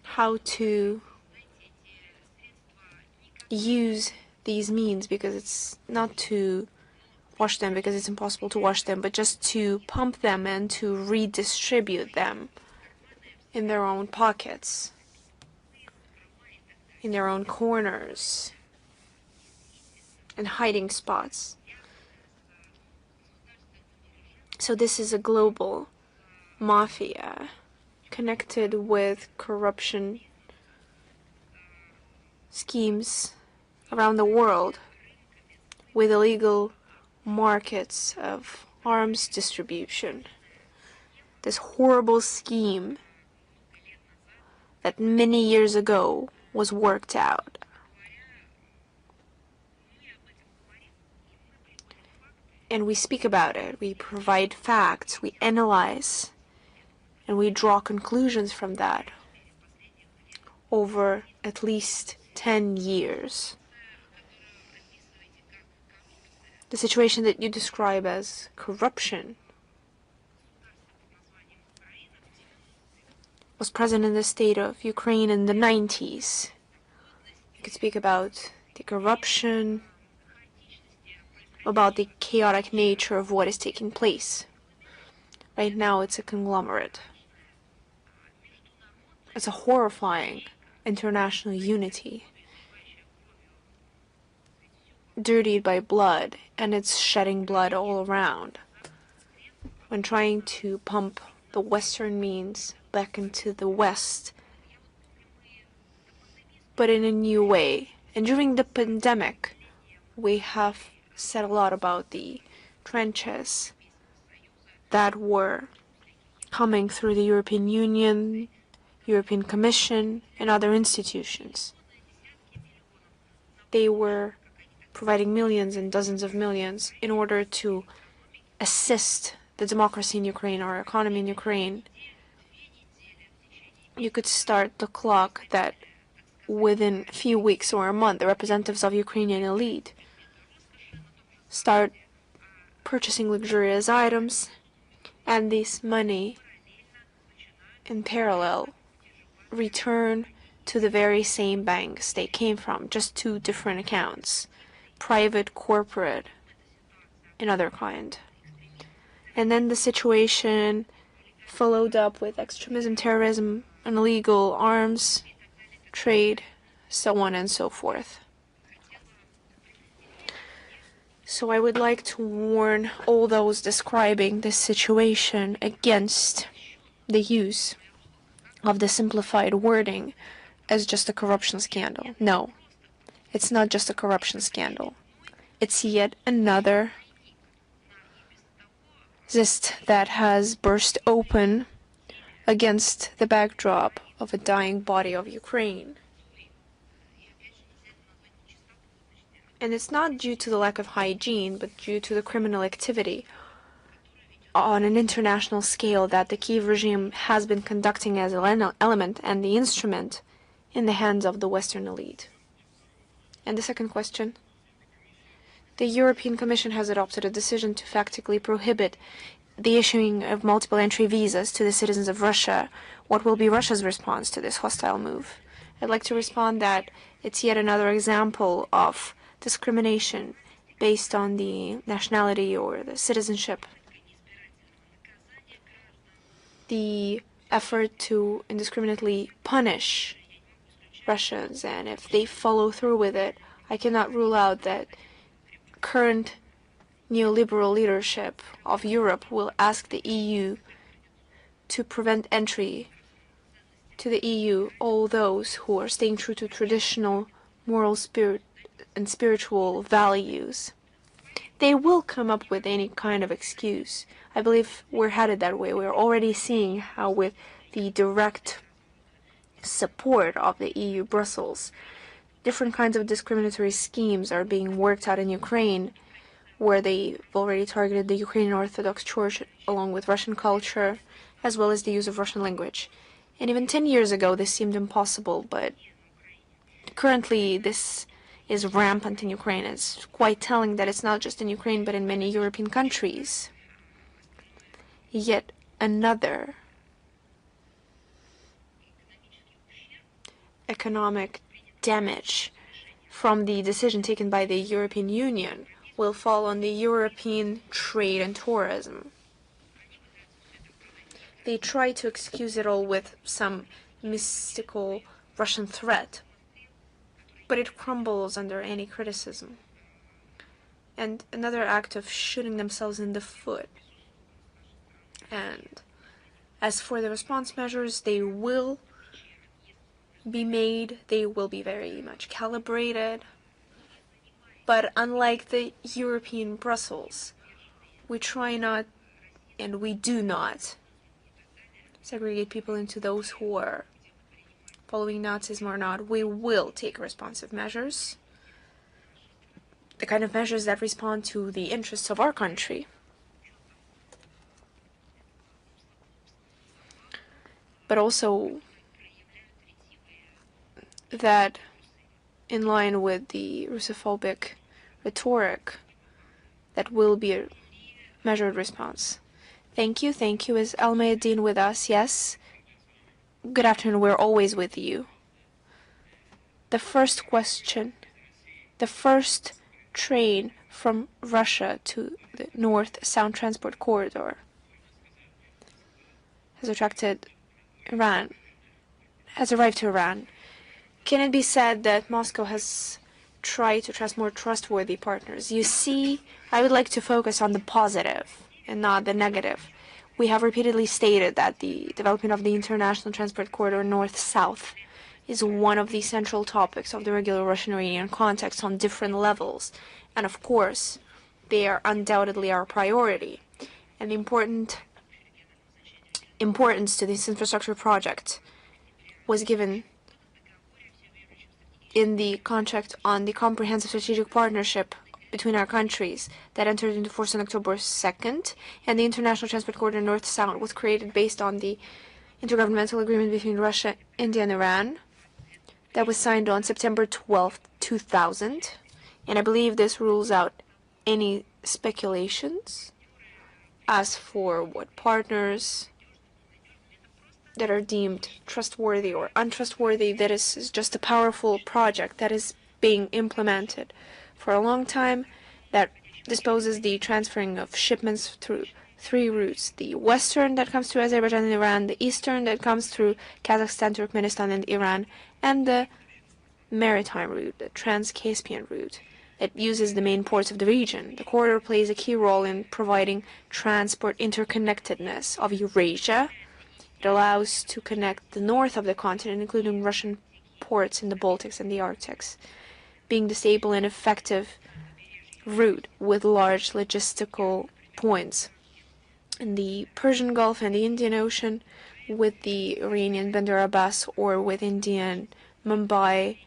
how to use these means, because it's not to wash them, because it's impossible to wash them, but just to pump them and to redistribute them in their own pockets, in their own corners and hiding spots. So this is a global mafia connected with corruption schemes around the world, with illegal markets of arms distribution. This horrible scheme that many years ago was worked out. And we speak about it, we provide facts, we analyze, and we draw conclusions from that over at least 10 years. The situation that you describe as corruption was present in the state of Ukraine in the 90s. You could speak about the corruption, about the chaotic nature of what is taking place. Right now it's a conglomerate. It's a horrifying international unity, dirtied by blood, and it's shedding blood all around when trying to pump the Western means back into the West, but in a new way. And during the pandemic, we have said a lot about the trenches that were coming through the European Union, European Commission, and other institutions. They were providing millions and dozens of millions in order to assist the democracy in Ukraine, our economy in Ukraine. You could start the clock that within a few weeks or a month, the representatives of Ukrainian elite start purchasing luxurious items, and this money in parallel return to the very same banks they came from, just two different accounts, private, corporate, and other kind. And then the situation followed up with extremism, terrorism, and illegal arms trade, so on and so forth. So I would like to warn all those describing this situation against the use of the simplified wording as just a corruption scandal. No, it's not just a corruption scandal. It's yet another cyst that has burst open against the backdrop of a dying body of Ukraine. And it's not due to the lack of hygiene, but due to the criminal activity on an international scale that the Kiev regime has been conducting as an element and the instrument in the hands of the Western elite. And the second question. The European Commission has adopted a decision to factically prohibit the issuing of multiple entry visas to the citizens of Russia. What will be Russia's response to this hostile move? I'd like to respond that it's yet another example of discrimination based on the nationality or the citizenship. The effort to indiscriminately punish Russians, and if they follow through with it, I cannot rule out that current neoliberal leadership of Europe will ask the EU to prevent entry to the EU all those who are staying true to traditional moral spirit and spiritual values. They will come up with any kind of excuse. I believe we're headed that way. We're already seeing how with the direct support of the EU Brussels, different kinds of discriminatory schemes are being worked out in Ukraine, where they've already targeted the Ukrainian Orthodox Church along with Russian culture, as well as the use of Russian language. And even 10 years ago, this seemed impossible, but currently this is rampant in Ukraine. It's quite telling that it's not just in Ukraine, but in many European countries. Yet another economic damage from the decision taken by the European Union will fall on the European trade and tourism. They try to excuse it all with some mystical Russian threat, but it crumbles under any criticism. And another act of shooting themselves in the foot. And as for the response measures, they will be made, they will be very much calibrated. But unlike the European Brussels, we try not, and we do not, segregate people into those who are following Nazism or not. We will take responsive measures, the kind of measures that respond to the interests of our country. But also that in line with the Russophobic rhetoric, that will be a measured response. Thank you. Is Almayadin with us? Yes. Good afternoon. We're always with you. The first question. The first train from Russia to the north-south transport corridor has arrived to Iran. Can it be said that Moscow has tried to trust more trustworthy partners? You see, I would like to focus on the positive and not the negative. We have repeatedly stated that the development of the international transport corridor north-south is one of the central topics of the regular Russian-Iranian context on different levels. And of course, they are undoubtedly our priority. And the importance to this infrastructure project was given in the contract on the comprehensive strategic partnership between our countries that entered into force on October 2nd, and the International Transport Corridor North-South was created based on the intergovernmental agreement between Russia, India, and Iran that was signed on September 12th, 2000. And I believe this rules out any speculations as for what partners that are deemed trustworthy or untrustworthy. That is just a powerful project that is being implemented for a long time that disposes the transferring of shipments through three routes: the western that comes through Azerbaijan and Iran, the eastern that comes through Kazakhstan, Turkmenistan, and Iran, and the maritime route, the Trans-Caspian route, that uses the main ports of the region. The corridor plays a key role in providing transport interconnectedness of Eurasia It allows to connect the north of the continent, including Russian ports in the Baltics and the Arctic, being the stable and effective route with large logistical points in the Persian Gulf and the Indian Ocean, with the Iranian Bandar Abbas or with Indian Mumbai.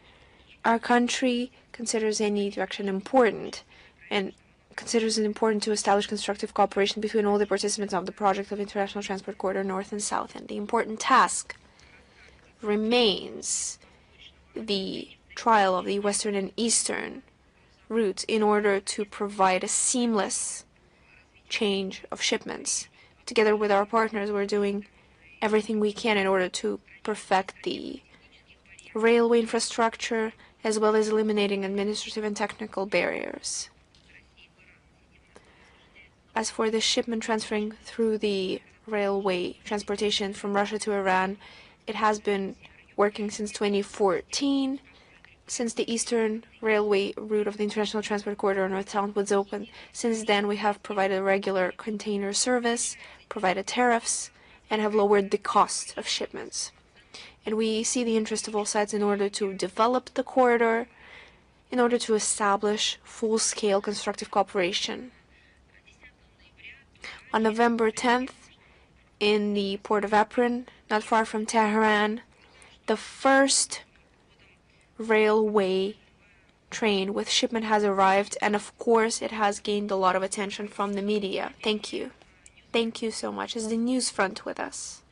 Our country considers any direction important and considers it important to establish constructive cooperation between all the participants of the project of International Transport Corridor North and South. And the important task remains the trial of the western and eastern routes in order to provide a seamless change of shipments. Together with our partners, we're doing everything we can in order to perfect the railway infrastructure, as well as eliminating administrative and technical barriers. As for the shipment transferring through the railway transportation from Russia to Iran, it has been working since 2014, since the eastern railway route of the International Transport Corridor North-South was opened. Since then, we have provided regular container service, provided tariffs, and have lowered the cost of shipments. And we see the interest of all sides in order to develop the corridor, in order to establish full-scale constructive cooperation. On November 10th, in the port of Aprin, not far from Tehran, the first railway train with shipment has arrived, and of course it has gained a lot of attention from the media. Thank you. Thank you so much. Is the news front with us?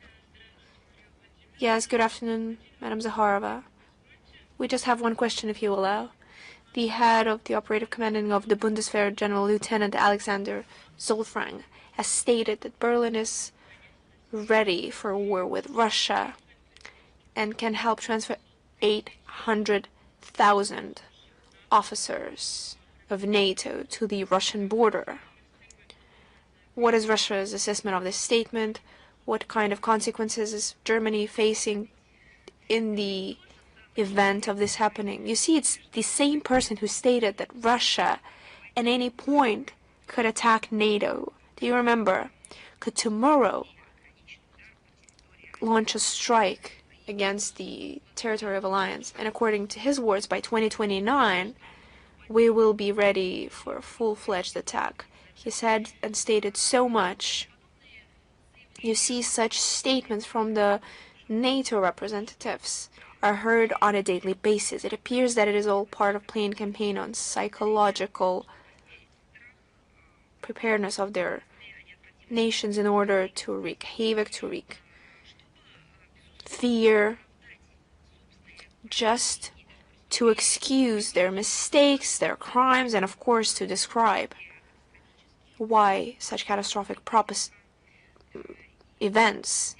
Yes, good afternoon, Madam Zakharova. We just have one question, if you allow. The head of the operative commanding of the Bundeswehr, General Lieutenant Alexander Zolfrang, has stated that Berlin is ready for a war with Russia and can help transfer 800,000 officers of NATO to the Russian border. What is Russia's assessment of this statement? What kind of consequences is Germany facing in the event of this happening? You see, it's the same person who stated that Russia at any point could attack NATO. Do you remember? Could tomorrow launch a strike against the territory of alliance. And according to his words, by 2029, we will be ready for a full-fledged attack. He said and stated so much. You see, such statements from the NATO representatives are heard on a daily basis. It appears that it is all part of plain campaign on psychological preparedness of their nations in order to wreak havoc, to wreak fear, just to excuse their mistakes, their crimes, and of course to describe why such catastrophic events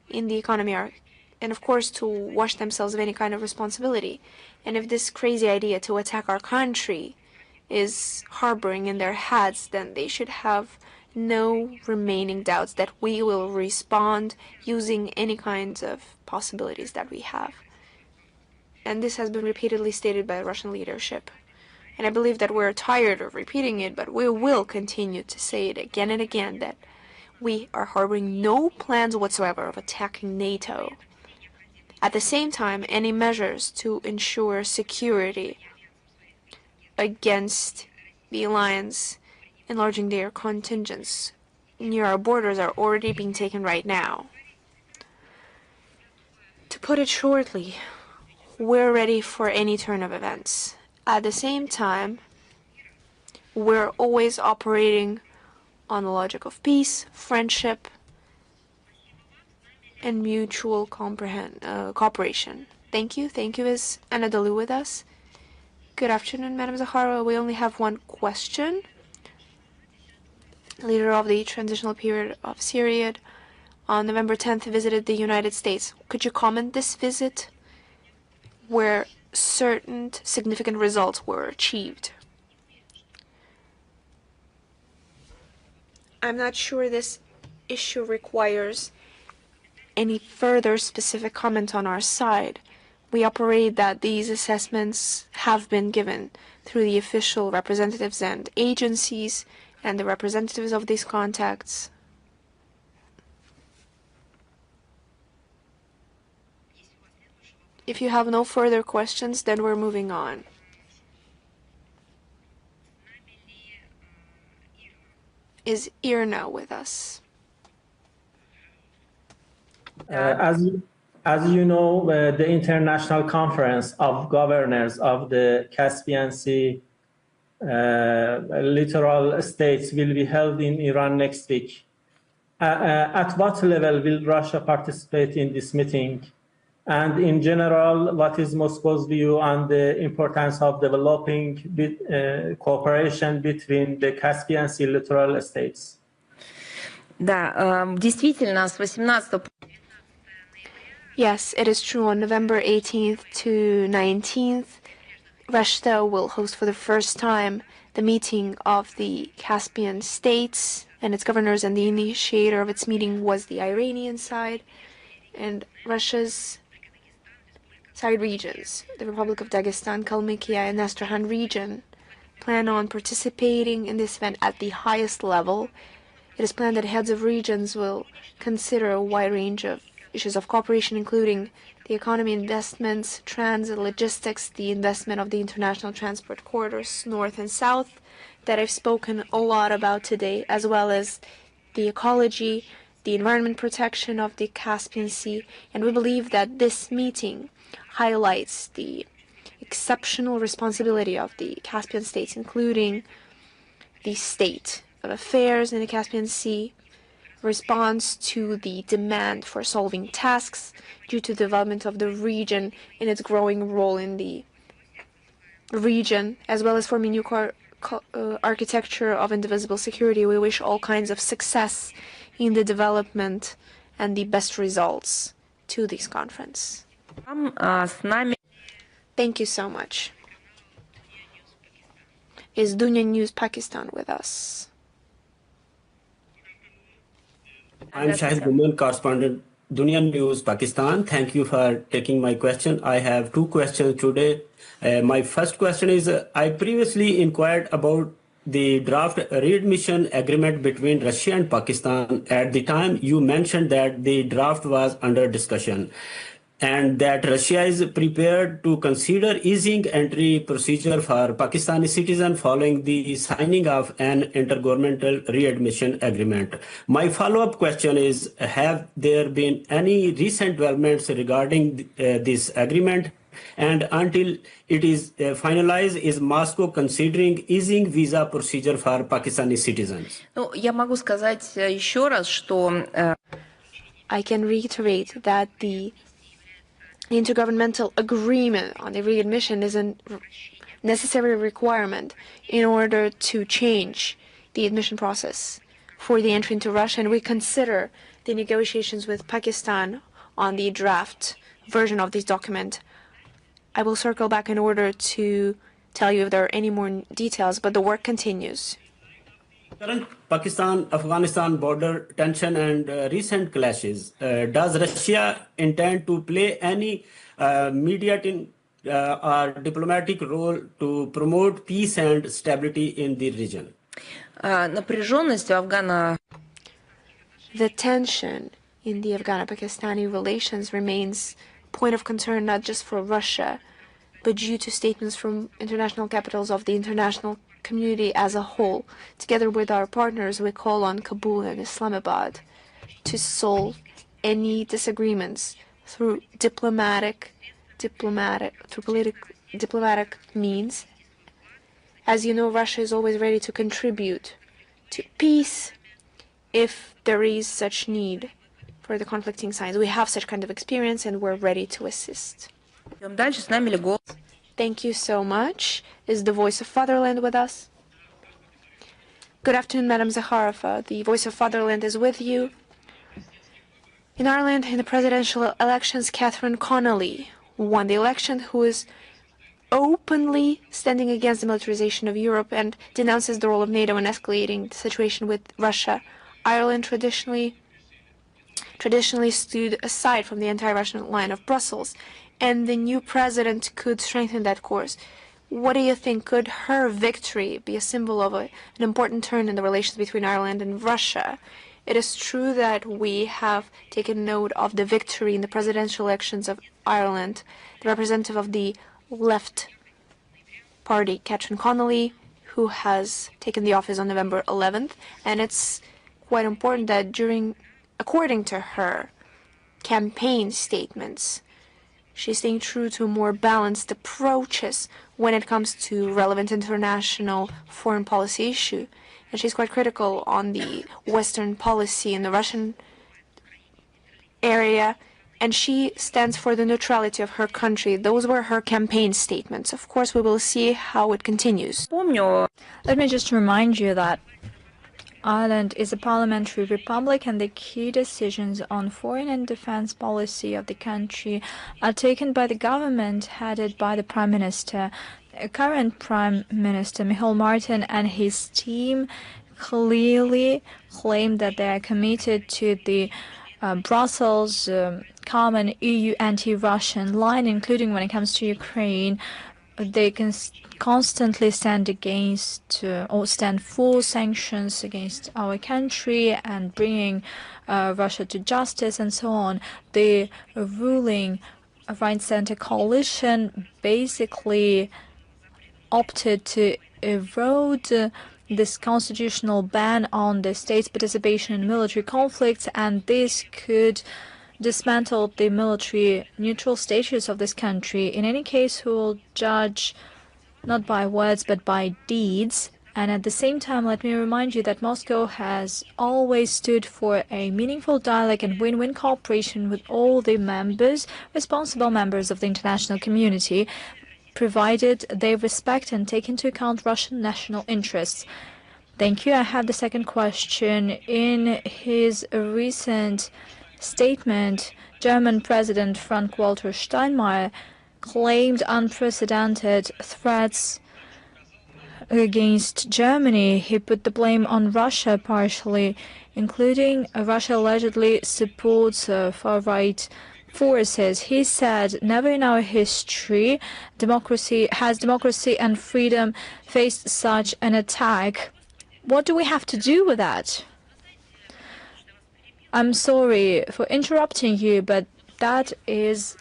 in the economy are, and of course to wash themselves of any kind of responsibility. And if this crazy idea to attack our country is harboring in their heads, then they should have no remaining doubts that we will respond using any kinds of possibilities that we have. And this has been repeatedly stated by the Russian leadership. And I believe that we're tired of repeating it, but we will continue to say it again and again, that we are harboring no plans whatsoever of attacking NATO. At the same time, any measures to ensure security against the alliance enlarging their contingents near our borders are already being taken right now. To put it shortly, we're ready for any turn of events. At the same time, we're always operating on the logic of peace, friendship, and mutual cooperation. Thank you. Thank you. Is Anadolu with us? Good afternoon, Madam Zakharova. We only have one question. Leader of the transitional period of Syria on November 10th visited the United States. Could you comment this visit where certain significant results were achieved? I'm not sure this issue requires any further specific comment on our side. We operate that these assessments have been given through the official representatives and agencies and the representatives of these contacts. If you have no further questions, then we're moving on. Is Irna with us? As you know, the International Conference of Governors of the Caspian Sea littoral states will be held in Iran next week. At what level will Russia participate in this meeting? And in general, what is Moscow's view on the importance of developing cooperation between the Caspian Sea littoral states? Да, действительно, с 18 Yes, it is true. On November 18th to 19th, Russia will host for the first time the meeting of the Caspian states and its governors, and the initiator of its meeting was the Iranian side, and Russia's side regions, the Republic of Dagestan, Kalmykia, and Astrakhan region, plan on participating in this event at the highest level. It is planned that heads of regions will consider a wide range of issues of cooperation, including the economy, investments, transit, logistics, the investment of the international transport corridors, north and south, that I've spoken a lot about today, as well as the ecology, the environment protection of the Caspian Sea. And we believe that this meeting highlights the exceptional responsibility of the Caspian states, including the state of affairs in the Caspian Sea, responds to the demand for solving tasks due to the development of the region in its growing role in the region, as well as forming new architecture of indivisible security. We wish all kinds of success in the development and the best results to this conference. Thank you so much. Is Dunya News Pakistan with us? I'm Shahid Guman, correspondent, Dunya News, Pakistan. Thank you for taking my question. I have two questions today. My first question is, I previously inquired about the draft readmission agreement between Russia and Pakistan. At the time, you mentioned that the draft was under discussion and that Russia is prepared to consider easing entry procedure for Pakistani citizens following the signing of an intergovernmental readmission agreement. My follow-up question is, have there been any recent developments regarding this agreement? And until it is finalized, is Moscow considering easing visa procedure for Pakistani citizens? Ну, я могу сказать еще раз, что I can reiterate that the intergovernmental agreement on the readmission is a necessary requirement in order to change the admission process for the entry into Russia, and we consider the negotiations with Pakistan on the draft version of this document. I will circle back in order to tell you if there are any more details, but the work continues. Current Pakistan-Afghanistan border tension and recent clashes, does Russia intend to play any mediating or diplomatic role to promote peace and stability in the region? напряженность у The tension in the Afghano-Pakistani relations remains a point of concern not just for Russia, but due to statements from international capitals of the international community as a whole. Together with our partners, we call on Kabul and Islamabad to solve any disagreements through diplomatic means. As you know, Russia is always ready to contribute to peace if there is such need for the conflicting sides. We have such kind of experience and we're ready to assist. Дальше с нами Лего. Thank you so much. Is the Voice of Fatherland with us? Good afternoon, Madam Zakharova. The Voice of Fatherland is with you. In Ireland, in the presidential elections, Catherine Connolly won the election, who is openly standing against the militarization of Europe and denounces the role of NATO in escalating the situation with Russia. Ireland traditionally stood aside from the anti-Russian line of Brussels, and the new president could strengthen that course. What do you think? Could her victory be a symbol of an important turn in the relations between Ireland and Russia? It is true that we have taken note of the victory in the presidential elections of Ireland. The representative of the left party, Catherine Connolly, who has taken the office on November 11th, and it's quite important that according to her campaign statements, she's staying true to more balanced approaches when it comes to relevant international foreign policy issue. And she's quite critical on the Western policy in the Russian area, and she stands for the neutrality of her country. Those were her campaign statements. Of course, we will see how it continues. Let me just remind you that Ireland is a parliamentary republic, and the key decisions on foreign and defense policy of the country are taken by the government headed by the Prime Minister. Current Prime Minister Michael Martin and his team clearly claim that they are committed to the Brussels common EU anti-Russian line, including when it comes to Ukraine. They can constantly stand against or stand for sanctions against our country and bringing Russia to justice and so on. The ruling right-center coalition basically opted to erode this constitutional ban on the state's participation in military conflicts, and this could dismantle the military neutral status of this country. In any case, we will judge not by words but by deeds. And at the same time, let me remind you that Moscow has always stood for a meaningful dialogue and win-win cooperation with all the responsible members of the international community, provided they respect and take into account Russian national interests. Thank you. I have the second question. In his recent statement, German President Frank-Walter Steinmeier claimed unprecedented threats against Germany. He put the blame on Russia partially, including Russia allegedly supports far-right forces. He said, never in our history has democracy and freedom faced such an attack. What do we have to do with that? I'm sorry for interrupting you, but that is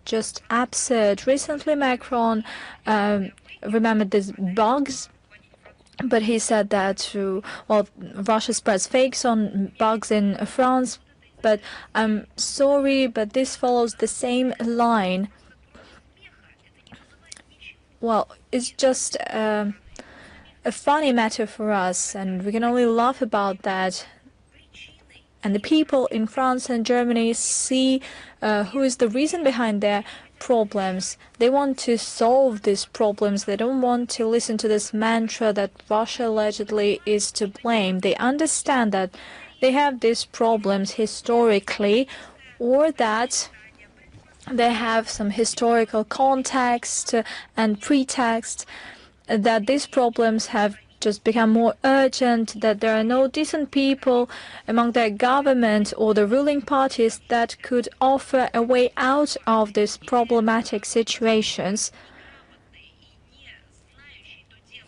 just absurd. Recently, Macron remembered these bugs, but he said that, Russia spreads fakes on bugs in France. But I'm sorry, but this follows the same line. Well, it's just a funny matter for us, and we can only laugh about that. And the people in France and Germany see who is the reason behind their problems. They want to solve these problems. They don't want to listen to this mantra that Russia allegedly is to blame. They understand that they have these problems historically, or that they have some historical context and pretext, that these problems have just become more urgent, that there are no decent people among their government or the ruling parties that could offer a way out of these problematic situations.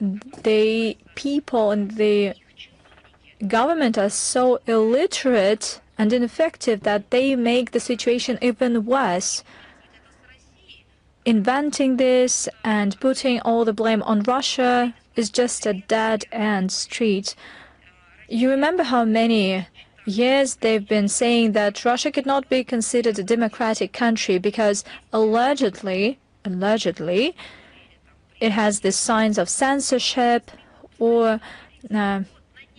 The people in the government are so illiterate and ineffective that they make the situation even worse. Inventing this and putting all the blame on Russia is just a dead-end street. You remember how many years they've been saying that Russia could not be considered a democratic country because allegedly, it has the signs of censorship, or there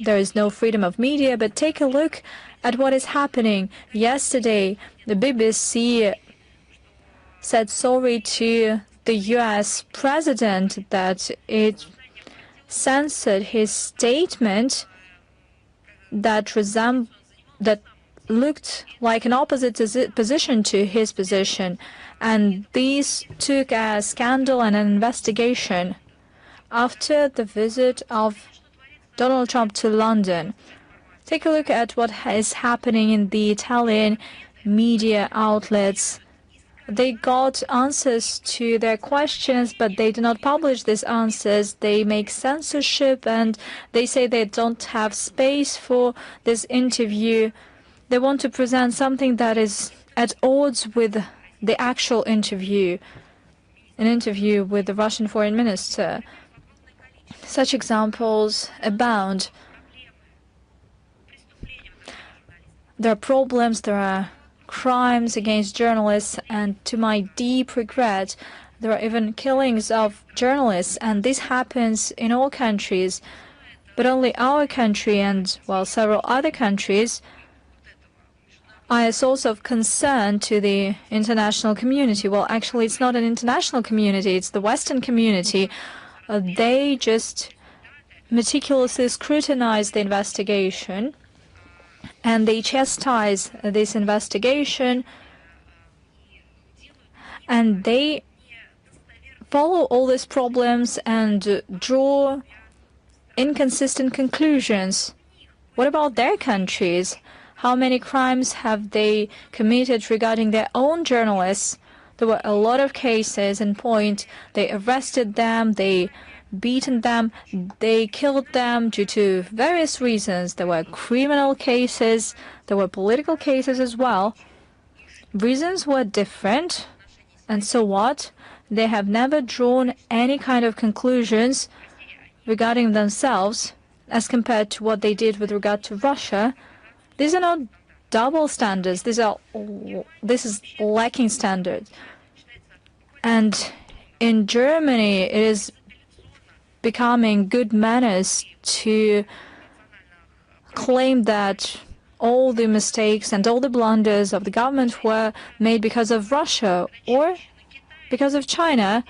is no freedom of media. But take a look at what is happening. Yesterday, the BBC said sorry to the US president that it censored his statement that looked like an opposite position to his position. And these took a scandal and an investigation. After the visit of Donald Trump to London, take a look at what is happening in the Italian media outlets. They got answers to their questions, but they do not publish these answers. They make censorship, and they say they don't have space for this interview. They want to present something that is at odds with the actual interview, an interview with the Russian foreign minister. Such examples abound. There are problems, there are crimes against journalists, and to my deep regret, there are even killings of journalists, and this happens in all countries. But only our country and, well, several other countries are a source of concern to the international community. Well, actually, it's not an international community, it's the Western community. They just meticulously scrutinize the investigation, and they chastise this investigation, and they follow all these problems and draw inconsistent conclusions. What about their countries? How many crimes have they committed regarding their own journalists? There were a lot of cases in point. They arrested them, they beaten them, they killed them due to various reasons. There were criminal cases, there were political cases as well. Reasons were different, and so what? They have never drawn any kind of conclusions regarding themselves as compared to what they did with regard to Russia. These are not double standards. This is lacking standards. And in Germany, it is becoming good manners to claim that all the mistakes and all the blunders of the government were made because of Russia or because of China.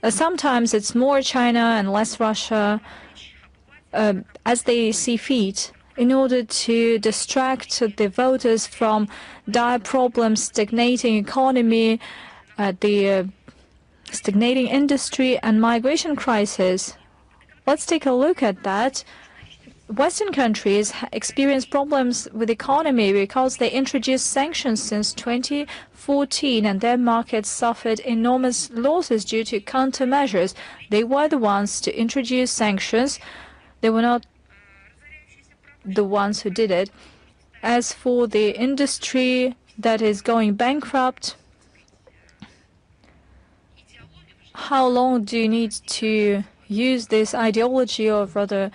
Sometimes it's more China and less Russia, as they see fit, in order to distract the voters from dire problems, stagnating economy, the stagnating industry, and migration crisis. Let's take a look at that. Western countries experience problems with the economy because they introduced sanctions since 2014, and their markets suffered enormous losses due to countermeasures. They were the ones to introduce sanctions. They were not the ones who did it. As for the industry that is going bankrupt, how long do you need to use this ideology of rather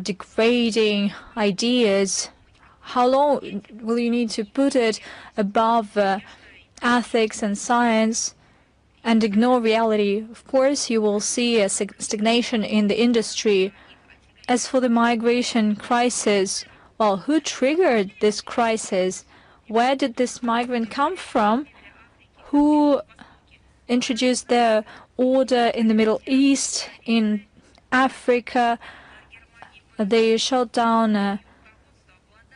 degrading ideas? How long will you need to put it above ethics and science and ignore reality? Of course, you will see a stagnation in the industry. As for the migration crisis, well, who triggered this crisis? Where did this migrant come from? Who introduced their order in the Middle East, in Africa? They shut down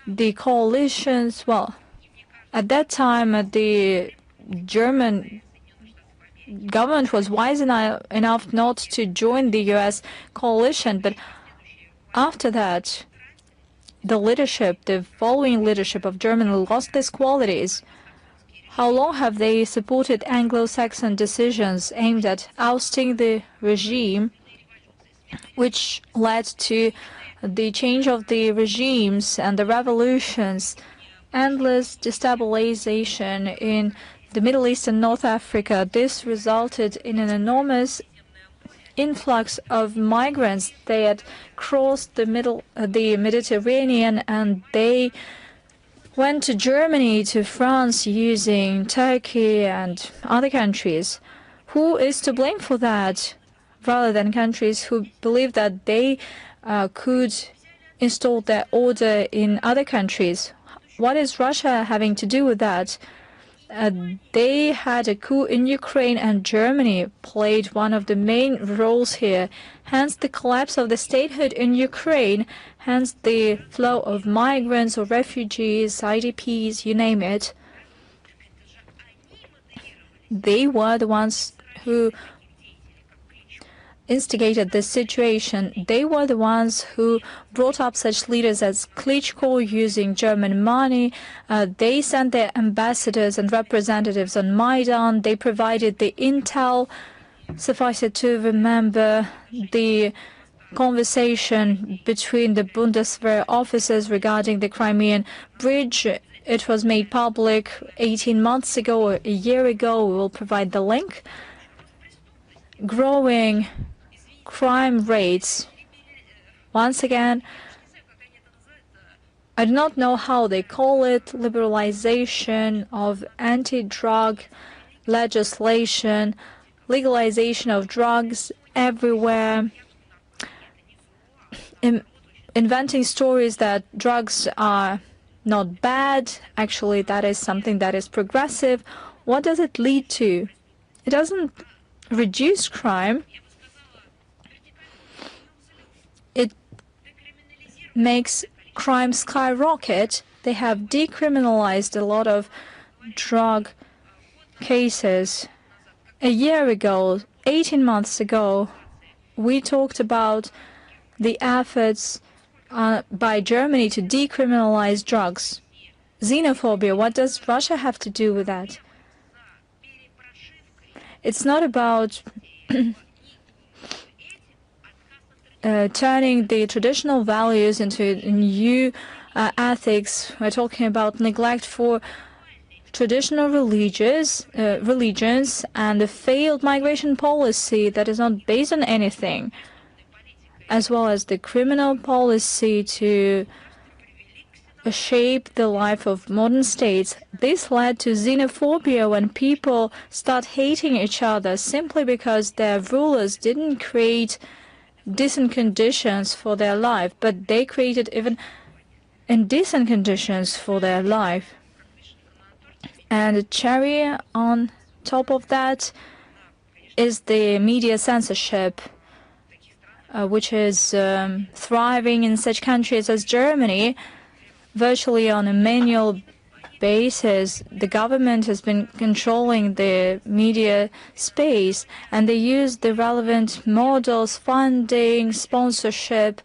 the coalitions. Well, at that time, the German government was wise enough not to join the U.S. coalition, but after that, the following leadership of Germany lost these qualities. How long have they supported Anglo-Saxon decisions aimed at ousting the regime, which led to the change of the regimes and the revolutions, endless destabilization in the Middle East and North Africa? This resulted in an enormous influx of migrants. They had crossed the Mediterranean, and they went to Germany, to France, using Turkey and other countries. Who is to blame for that, rather than countries who believe that they could install their order in other countries? What is Russia having to do with that? They had a coup in Ukraine, and Germany played one of the main roles here. Hence the collapse of the statehood in Ukraine, hence the flow of migrants or refugees, IDPs, you name it. They were the ones who instigated this situation. They were the ones who brought up such leaders as Klitschko using German money. They sent their ambassadors and representatives on Maidan. They provided the intel. Suffice it to remember the conversation between the Bundeswehr officers regarding the Crimean Bridge. It was made public 18 months ago or a year ago. We will provide the link. Growing crime rates. Once again, I do not know how they call it, liberalization of anti-drug legislation, legalization of drugs everywhere, inventing stories that drugs are not bad. Actually, that is something that is progressive. What does it lead to? It doesn't reduce crime. It makes crime skyrocket. They have decriminalized a lot of drug cases. A year ago, 18 months ago, we talked about the efforts by Germany to decriminalize drugs. Xenophobia, what does Russia have to do with that? It's not about turning the traditional values into new ethics. We're talking about neglect for traditional religions and a failed migration policy that is not based on anything, as well as the criminal policy to shape the life of modern states. This led to xenophobia when people start hating each other simply because their rulers didn't create decent conditions for their life, but they created even indecent conditions for their life. And the cherry on top of that is the media censorship, which is thriving in such countries as Germany. Virtually on a manual basis, the government has been controlling the media space, and they use the relevant models, funding, sponsorship,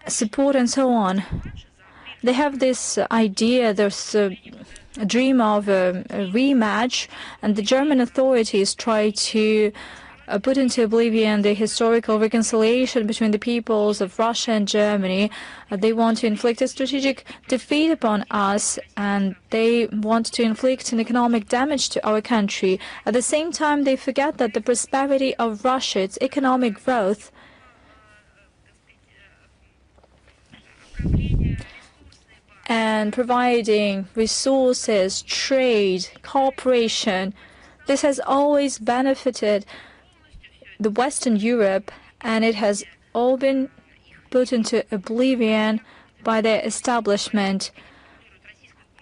support, and so on. They have this idea, there's a dream of a rematch, and the German authorities try to put into oblivion the historical reconciliation between the peoples of Russia and Germany. They want to inflict a strategic defeat upon us, and they want to inflict an economic damage to our country. At the same time, they forget that the prosperity of Russia, its economic growth, and providing resources, trade, cooperation, this has always benefited the Western Europe, and it has all been put into oblivion by their establishment.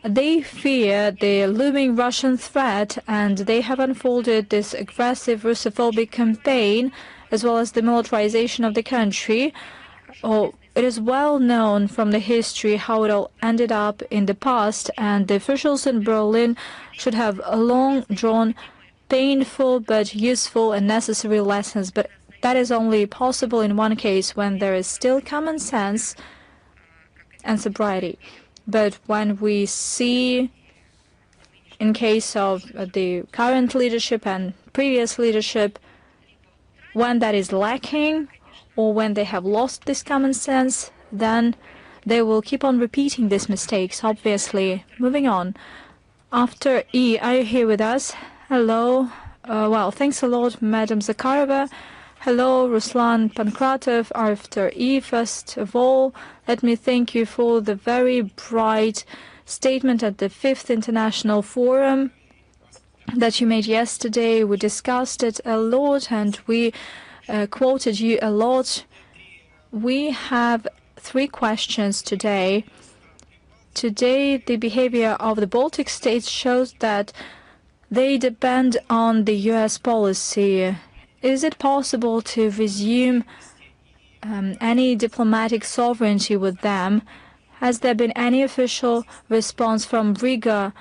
They fear the looming Russian threat, and they have unfolded this aggressive Russophobic campaign, as well as the militarization of the country. It is well known from the history how it all ended up in the past, and the officials in Berlin should have a long-drawn, painful but useful and necessary lessons. But that is only possible in one case, when there is still common sense and sobriety. But when we see, in case of the current leadership and previous leadership, when that is lacking, or when they have lost this common sense, then they will keep on repeating these mistakes, obviously. Moving on. After E, are you here with us? Hello. Well, thanks a lot, Madam Zakharova. Hello, Ruslan Pankratov. After E, first of all, let me thank you for the very bright statement at the 5th International Forum that you made yesterday. We discussed it a lot, and we quoted you a lot. We have 3 questions today. Today, the behavior of the Baltic states shows that they depend on the U.S. policy. Is it possible to resume any diplomatic sovereignty with them? Has there been any official response from Riga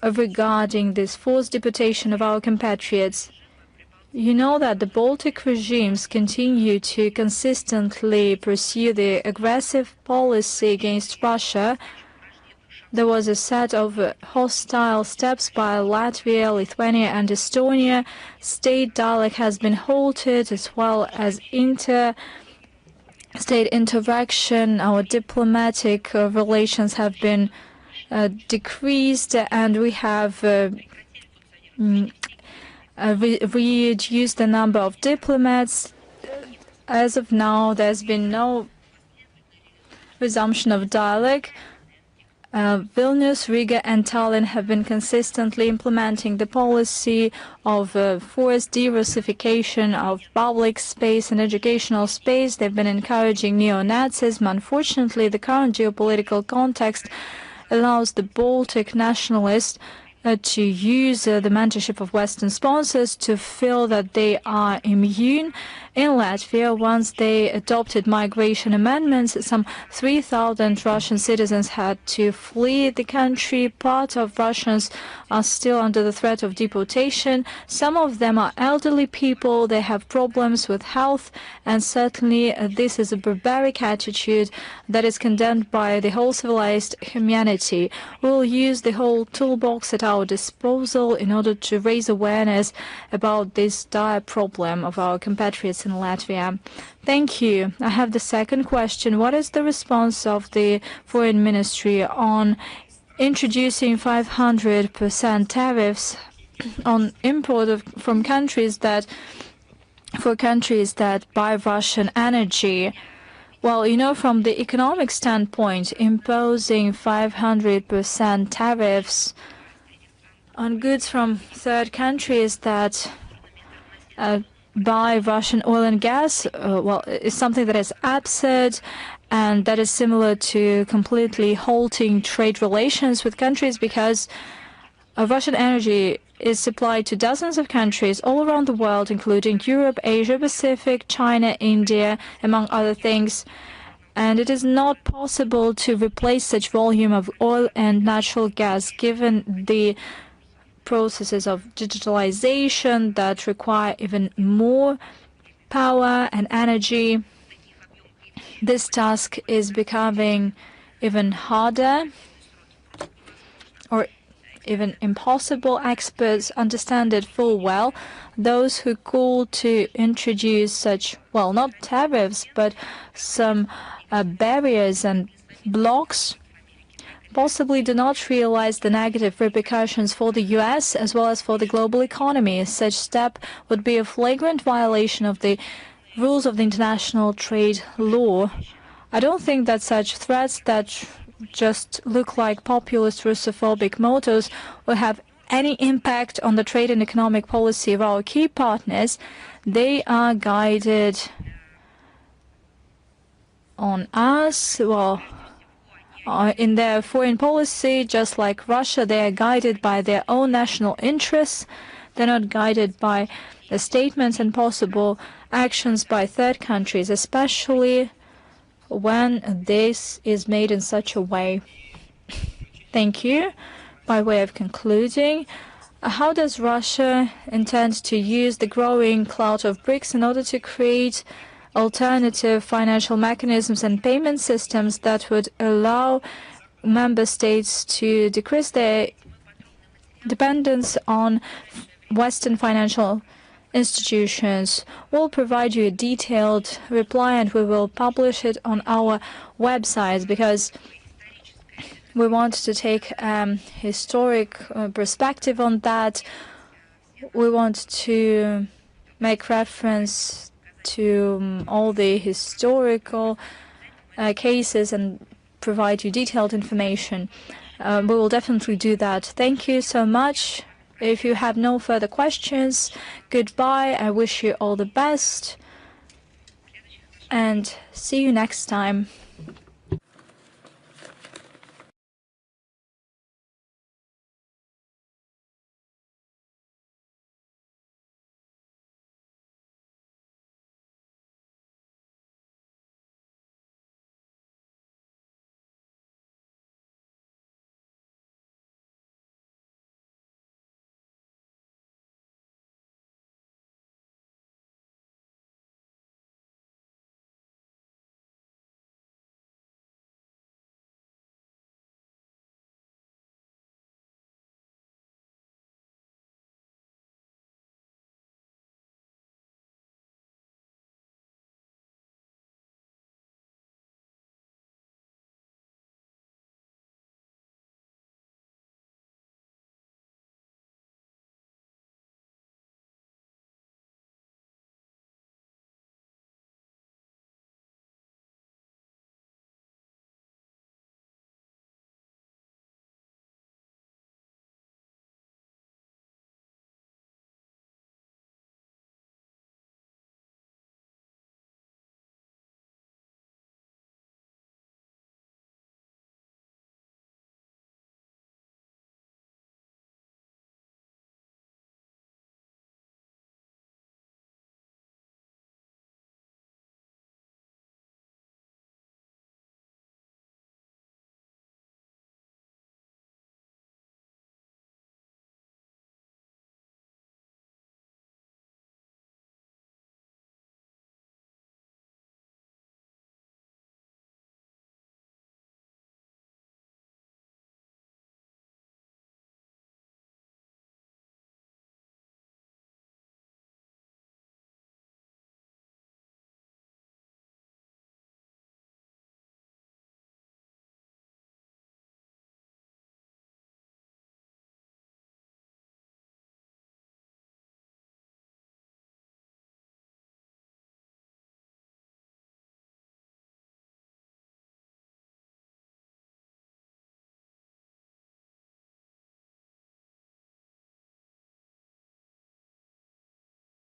regarding this forced deportation of our compatriots? You know that the Baltic regimes continue to consistently pursue the aggressive policy against Russia. There was a set of hostile steps by Latvia, Lithuania, and Estonia. State dialogue has been halted, as well as state interaction. Our diplomatic relations have been decreased, and we have reduced the number of diplomats. As of now, there's been no resumption of dialogue. Vilnius, Riga, and Tallinn have been consistently implementing the policy of forced de-Russification of public space and educational space. They've been encouraging neo-Nazism. Unfortunately, the current geopolitical context allows the Baltic nationalists to use the mentorship of Western sponsors to feel that they are immune. In Latvia, once they adopted migration amendments, some 3,000 Russian citizens had to flee the country. Part of Russians are still under the threat of deportation. Some of them are elderly people. They have problems with health, and certainly this is a barbaric attitude that is condemned by the whole civilized humanity. We will use the whole toolbox at our disposal in order to raise awareness about this dire problem of our compatriots in Latvia. Thank you. I have the second question. What is the response of the Foreign Ministry on introducing 500% tariffs on import from countries that buy Russian energy? Well, you know, from the economic standpoint, imposing 500% tariffs on goods from third countries that buy Russian oil and gas, well, is something that is absurd, and that is similar to completely halting trade relations with countries, because Russian energy is supplied to dozens of countries all around the world, including Europe, Asia Pacific, China, India, among other things. And it is not possible to replace such volume of oil and natural gas, given the processes of digitalization that require even more power and energy. This task is becoming even harder or even impossible. Experts understand it full well. Those who call to introduce such, well, not tariffs, but some barriers and blocks, possibly do not realize the negative repercussions for the U.S. as well as for the global economy. Such step would be a flagrant violation of the rules of the international trade law. I don't think that such threats that just look like populist Russophobic mottos will have any impact on the trade and economic policy of our key partners. They are guided on us, well, in their foreign policy, just like Russia. They are guided by their own national interests. They're not guided by the statements and possible actions by third countries, especially when this is made in such a way. Thank you. By way of concluding, how does Russia intend to use the growing clout of BRICS in order to create alternative financial mechanisms and payment systems that would allow member states to decrease their dependence on Western financial institutions? We'll provide you a detailed reply, and we will publish it on our website, because we want to take historic perspective on that. We want to make reference to all the historical cases and provide you detailed information. We will definitely do that. Thank you so much. If you have no further questions, goodbye. I wish you all the best, and see you next time.